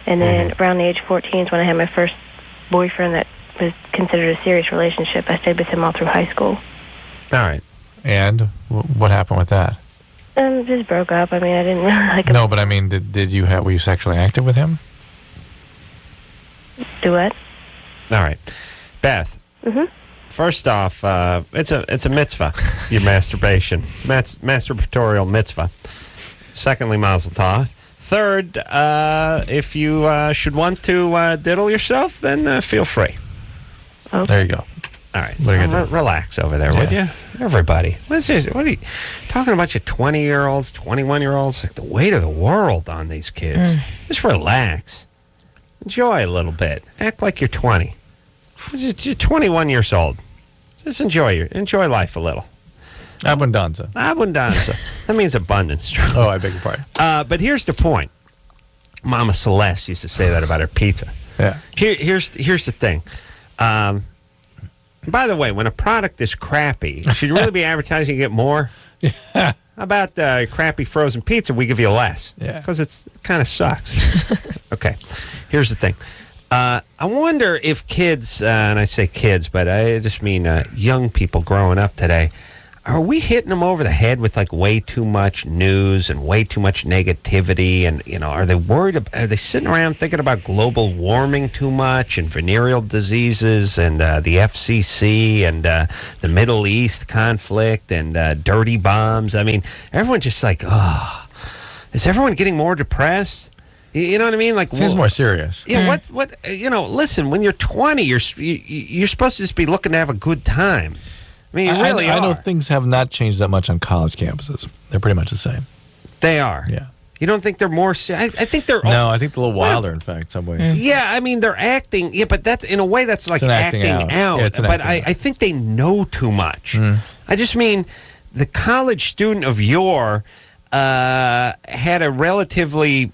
And then around the age of 14 is when I had my first boyfriend that was considered a serious relationship. I stayed with him all through high school. All right. And what happened with that? Just broke up. I mean, I didn't really like him. No, but I mean, were you sexually active with him? Do what? All right. Beth. Mm-hmm. First off, it's a mitzvah, your masturbation. It's a masturbatorial mitzvah. Secondly, mazel tov. Third, if you should want to diddle yourself, then feel free. Okay. There you go. All right. What are you gonna do? Relax over there, would you? Everybody. What are you talking about? Your 20-year-olds, 21-year-olds? Like the weight of the world on these kids. Just relax. Enjoy a little bit. Act like you're 20. You're 21 years old. Just enjoy life a little. Abundanza. That means abundance. Oh, I beg your pardon. But here's the point. Mama Celeste used to say that about her pizza. Yeah. Here's the thing. By the way, when a product is crappy, should you really be advertising to get more? Yeah. How about crappy frozen pizza? We give you less. Yeah. Because it kind of sucks. Okay. Here's the thing. I wonder if kids, and I say kids, but I just mean young people growing up today, are we hitting them over the head with like way too much news and way too much negativity? And, are they worried? Are they sitting around thinking about global warming too much and venereal diseases and the FCC and the Middle East conflict and dirty bombs? I mean, everyone's just like, is everyone getting more depressed? You know what I mean? Like seems more serious. Yeah. What? Listen. When you're 20, you're supposed to just be looking to have a good time. I mean, you really are. I know things have not changed that much on college campuses. They're pretty much the same. They are. Yeah. You don't think they're more? I think they're. No, I think they're a little wilder. In fact, some ways. Yeah, I mean they're acting. Yeah, but that's in a way that's like acting out. Yeah, but I think they know too much. I just mean the college student of yore had a relatively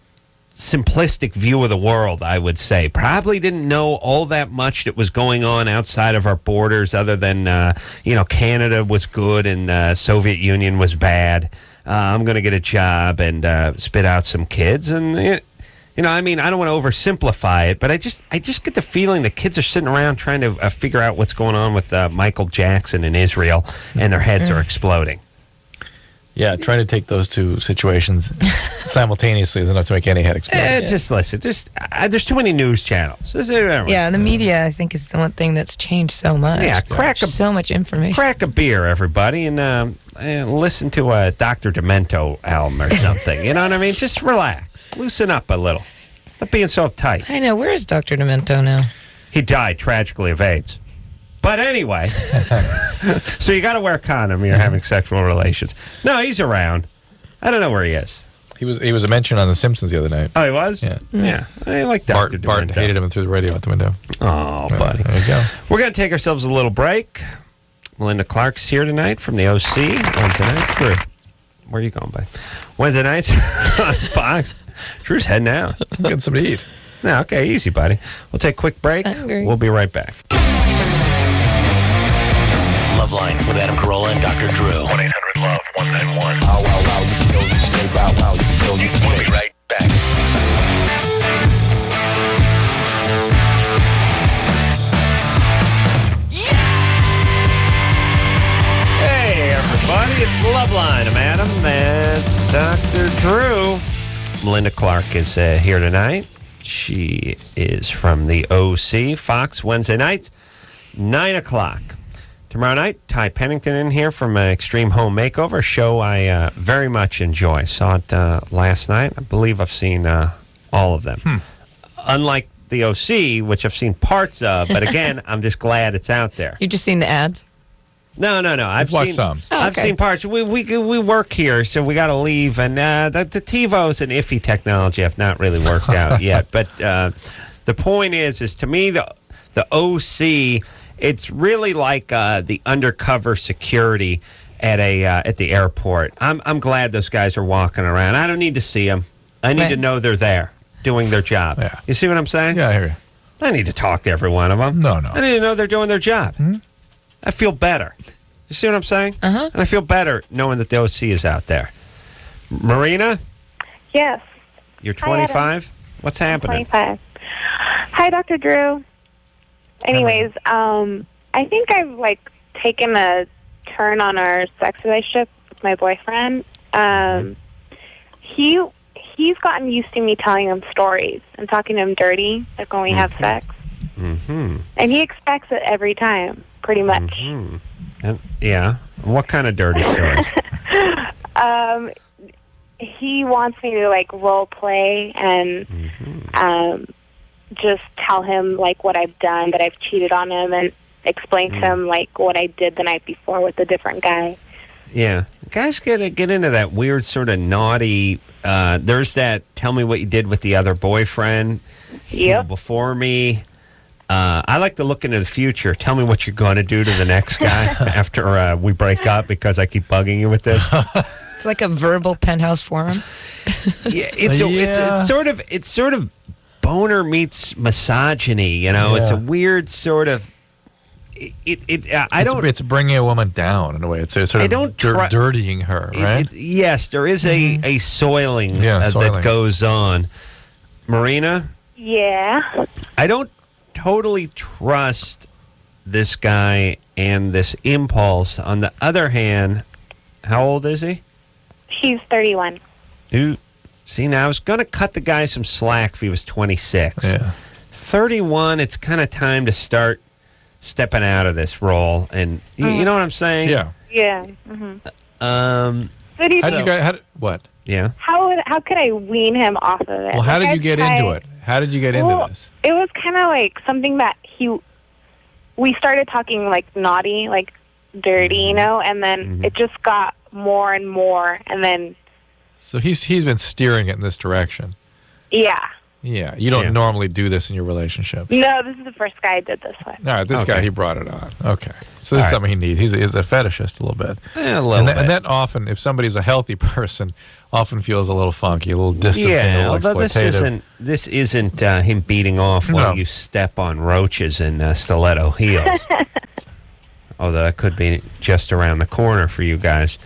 simplistic view of the world, I would say. Probably didn't know all that much that was going on outside of our borders other than, Canada was good and Soviet Union was bad. I'm going to get a job and spit out some kids. And, I don't want to oversimplify it, but I just get the feeling that kids are sitting around trying to figure out what's going on with Michael Jackson in Israel, and their heads are exploding. Yeah, trying to take those two situations simultaneously is enough to make any head explode. Just listen. There's too many news channels. Yeah, the media, I think, is the one thing that's changed so much. Yeah, so much information. Crack a beer, everybody, and listen to a Dr. Demento album or something. You know what I mean? Just relax. Loosen up a little. Stop being so uptight. I know. Where is Dr. Demento now? He died tragically of AIDS. But anyway, so you got to wear a condom when you're having sexual relations. No, he's around. I don't know where he is. He was a mention on The Simpsons the other night. Oh, he was? Yeah. Yeah. I like Dr. Demento. Bart hated him and threw the radio out the window. Oh, buddy. There you go. We're going to take ourselves a little break. Melinda Clarke's here tonight from the OC. Wednesday nights. Where are you going, buddy? Wednesday nights on Fox. Drew's heading out. Getting something to eat. No, okay, easy, buddy. We'll take a quick break. We'll be right back. LoveLine with Adam Carolla and Dr. Drew. 1-800-LOVE-191. We'll be right back. Melinda Clarke is here tonight. She is from the OC, Fox, Wednesday nights, 9 o'clock. Tomorrow night, Ty Pennington in here from Extreme Home Makeover, a show I very much enjoy. Saw it last night. I believe I've seen all of them. Unlike the OC, which I've seen parts of, but again, I'm just glad it's out there. You've just seen the ads? No. I've watched seen some. Oh, I've okay. seen parts. We work here, so we got to leave. And the TiVo's an iffy technology. I've not really worked out yet. But the point is to me the OC. It's really like the undercover security at the airport. I'm glad those guys are walking around. I don't need to see them. I need to know they're there doing their job. Yeah. You see what I'm saying? Yeah, I hear you. I need to talk to every one of them. No. I need to know they're doing their job. I feel better. You see what I'm saying? Uh-huh. And I feel better knowing that the OC is out there. Marina, Yes. you're Hi, Adam. 25? What's happening? 25. Hi, Dr. Drew. Anyways, I think I've taken a turn on our sex relationship with my boyfriend. He's gotten used to me telling him stories and talking to him dirty, like when we have sex. Mm-hmm. And he expects it every time, pretty much. Mm-hmm. And, yeah. What kind of dirty stories? He wants me to role play and just tell him what I've done, that I've cheated on him, and explain to him what I did the night before with a different guy. Yeah. Guys get into that weird sort of naughty, there's that tell me what you did with the other boyfriend before me. I like to look into the future. Tell me what you're going to do to the next guy after we break up because I keep bugging you with this. It's like a verbal penthouse forum. Yeah, it's sort of boner meets misogyny. You know, it's a weird sort of. It's bringing a woman down in a way. It's sort of dirtying her, right? Yes, there is a soiling that goes on. Marina? Yeah. I don't totally trust this guy and this impulse. On the other hand, how old is he? He's 31. See, now I was going to cut the guy some slack if he was 26. Yeah. 31, it's kind of time to start stepping out of this role. And you know what I'm saying? Yeah. Yeah. What? Yeah. How could I wean him off of it? Well, how did you get into it? How did you get into this? It was kind of something that we started talking naughty, dirty, and then it just got more and more, and then. So he's been steering it in this direction. Yeah. Yeah, you don't normally do this in your relationship. No, this is the first guy I did this with. All right, this guy, he brought it on. Okay. So this is something he needs. He's a fetishist a little bit. A little bit. And that often, if somebody's a healthy person, often feels a little funky, a little distancing, a little exploitative. This isn't him beating off while you step on roaches in stiletto heels. Although that could be just around the corner for you guys.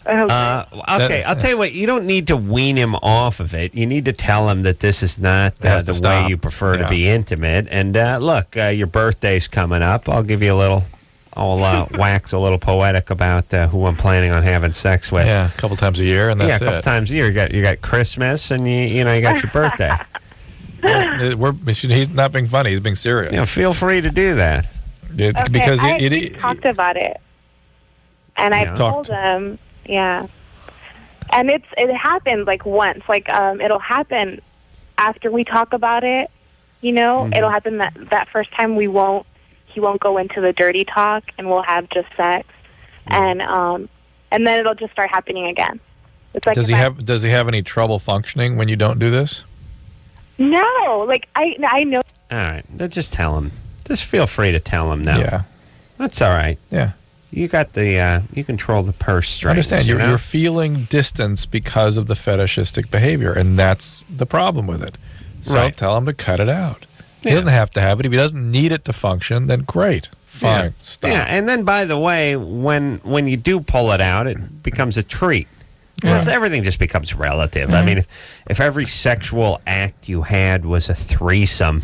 Okay, I'll tell you what. You don't need to wean him off of it. You need to tell him that this is not the way you prefer to be intimate. And look, your birthday's coming up. I'll give you a little. I'll wax a little poetic about who I'm planning on having sex with. Yeah, a couple times a year, and that's it. Yeah, a couple times a year. You got Christmas, and you got your birthday. He's not being funny. He's being serious. Feel free to do that. Because we talked about it, and I told him. Yeah, and it happens once. It'll happen after we talk about it. It'll happen that first time he won't go into the dirty talk, and we'll have just sex, and then it'll just start happening again. It's does he have any trouble functioning when you don't do this? No, I know. All right, just tell him. Just feel free to tell him now. Yeah, that's all right. Yeah. You got you control the purse strings. I understand. You're feeling distance because of the fetishistic behavior, and that's the problem with it. So tell him to cut it out. He doesn't have to have it. If he doesn't need it to function, then great. Fine. Stop. Yeah, and then, by the way, when you do pull it out, it becomes a treat. Because everything just becomes relative. I mean, if every sexual act you had was a threesome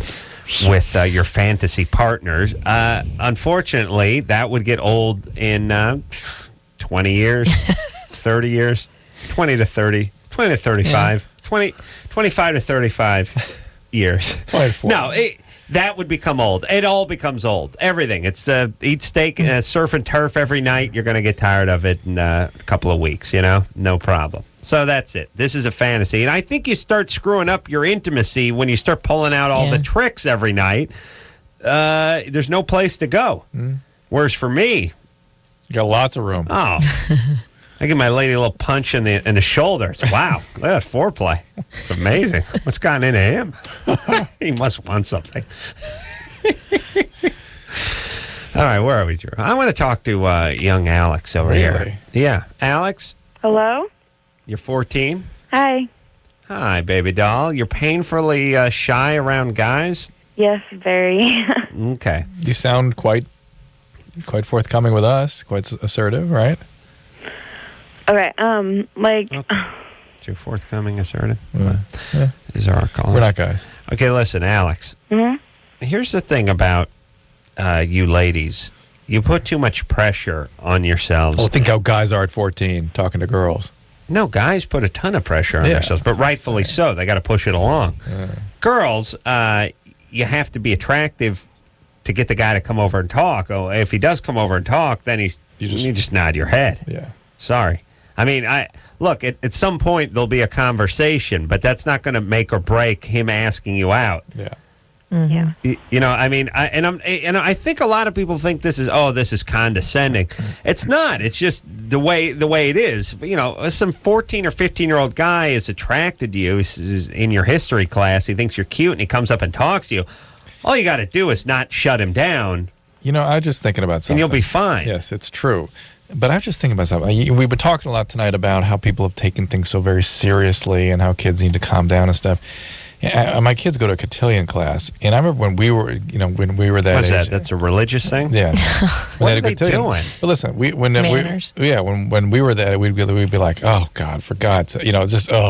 with your fantasy partners, unfortunately, that would get old in 20 years, 30 years, 20 to 30, 20 to 35. 25 to 35 years. 24. No, that would become old. It all becomes old. Everything. It's eat steak and surf and turf every night. You're going to get tired of it in a couple of weeks, no problem. So that's it. This is a fantasy. And I think you start screwing up your intimacy when you start pulling out all the tricks every night. There's no place to go. Whereas for me, you got lots of room. Oh, I give my lady a little punch in the shoulders. Wow, look at that foreplay. It's amazing. What's gotten into him? He must want something. All right, where are we, Drew? I want to talk to young Alex over here. Yeah, Alex. Hello? You're 14? Hi. Hi, baby doll. You're painfully shy around guys? Yes, very. Okay. You sound quite forthcoming with us, quite assertive, right? Okay, Too forthcoming, assertive? Yeah. Is our call. We're not guys. Okay, listen, Alex. Mm-hmm. Here's the thing about you ladies. You put too much pressure on yourselves. Well, think how guys are at 14 talking to girls. No, guys put a ton of pressure on themselves, but rightfully so. They got to push it along. Girls, you have to be attractive to get the guy to come over and talk. Oh, if he does come over and talk, then you just nod your head. Yeah. Sorry. I mean, look, at some point there'll be a conversation, but that's not going to make or break him asking you out. Yeah. Yeah. I mean, I think a lot of people think this is condescending. It's not. It's just the way it is. Some 14 or 15-year-old guy is attracted to you. He's in your history class. He thinks you're cute, and he comes up and talks to you. All you got to do is not shut him down. I was just thinking about something. And you'll be fine. Yes, it's true. But I was just thinking about something. We've been talking a lot tonight about how people have taken things so very seriously and how kids need to calm down and stuff. My kids go to a cotillion class, and I remember when we were, that What's age. that? That's a religious thing? Yeah. What are they doing? But listen, Manners. when we were that, we'd be like, oh God, for God's sake,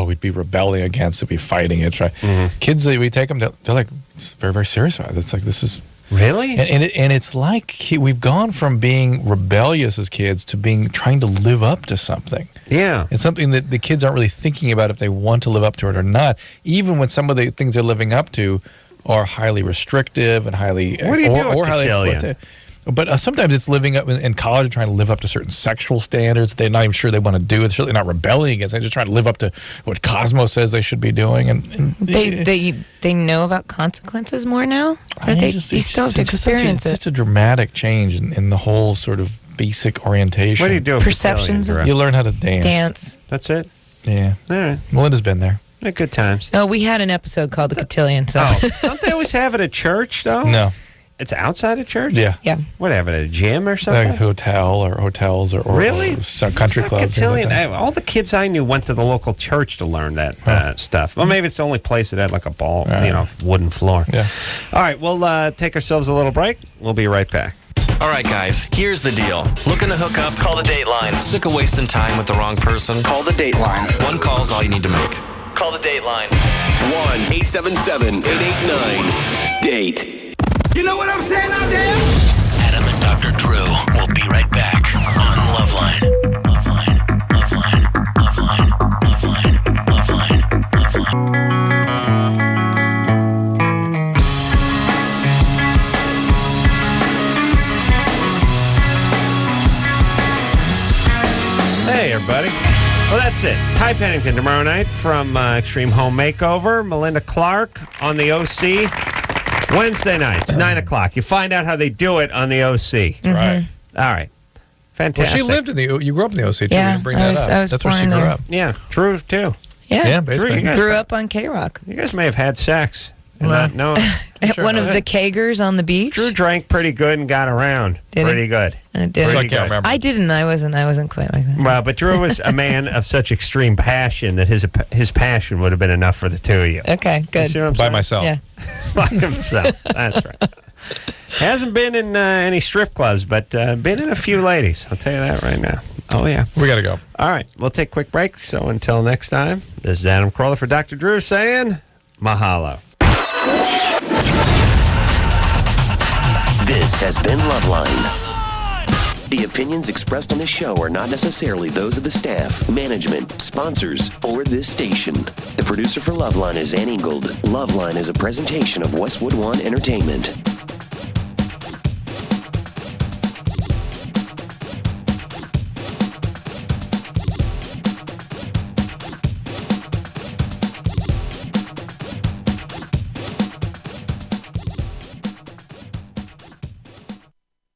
we'd be rebelling against it, be fighting it. Right? Mm-hmm. Kids, we take them, they're like, it's very, very serious about it. It's like, this is. Really? And it's like we've gone from being rebellious as kids to trying to live up to something. Yeah. It's something that the kids aren't really thinking about if they want to live up to it or not, even when some of the things they're living up to are highly restrictive and highly What do you do or at highly cotillion? exploitative. But sometimes it's living up in college, trying to live up to certain sexual standards they're not even sure they want to do. They're certainly not rebelling against it. They're just trying to live up to what Cosmo says they should be doing. And they know about consequences more now? Or you still have to experience it? It's such a dramatic change in the whole sort of basic orientation. What do you do? at Perceptions cotillion, of- You learn how to dance. Dance. That's it? Yeah. All right. Melinda's been there. Good times. Oh, we had an episode called The Cotillion. So. Oh, don't they always have it at church, though? No. It's outside of church? Yeah. Yeah. What, have it at a gym or something? Like a hotel or hotels or Really? or some country It's not clubs. things like cotillion. that. All the kids I knew went to the local church to learn that stuff. Well, maybe it's the only place that had like a ball, wooden floor. Yeah. All right, we'll take ourselves a little break. We'll be right back. All right, guys, here's the deal. Looking to hook up? Call the Dateline. Sick of wasting time with the wrong person? Call the Dateline. One call's all you need to make. Call the Dateline. 1-877-889-DATE. You know what I'm saying out there? Adam and Dr. Drew will be right back on LoveLine. LoveLine. LoveLine. LoveLine. LoveLine. LoveLine. Hey, everybody. Well, that's it. Ty Pennington tomorrow night from Extreme Home Makeover. Melinda Clarke on the OC. Wednesday nights, 9 o'clock. You find out how they do it on the OC. That's right. All right. Fantastic. Well, she lived in you grew up in the OC, too. Yeah, You didn't bring I that was- up. I was That's where she born grew there. up. Yeah, Drew, too. Yeah. Yeah, basically. Drew, Grew up on K-Rock. You guys may have had sex and Well, not known. At one of the kegers on the beach. Drew drank pretty good and got around Did he? pretty good. I did. Pretty I can't good. remember. I didn't. I wasn't quite like that. Well, but Drew was a man of such extreme passion that his passion would have been enough for the two of you. Okay, You good. see what I'm By saying? myself. Yeah. By himself. That's right. Hasn't been in any strip clubs, but been in a few ladies. I'll tell you that right now. Oh, yeah. We got to go. All right. We'll take a quick break. So until next time, this is Adam Carolla for Dr. Drew saying mahalo. This has been LoveLine. The opinions expressed on this show are not necessarily those of the staff, management, sponsors, or this station. The producer for LoveLine is Ann Ingold. LoveLine is a presentation of Westwood One Entertainment.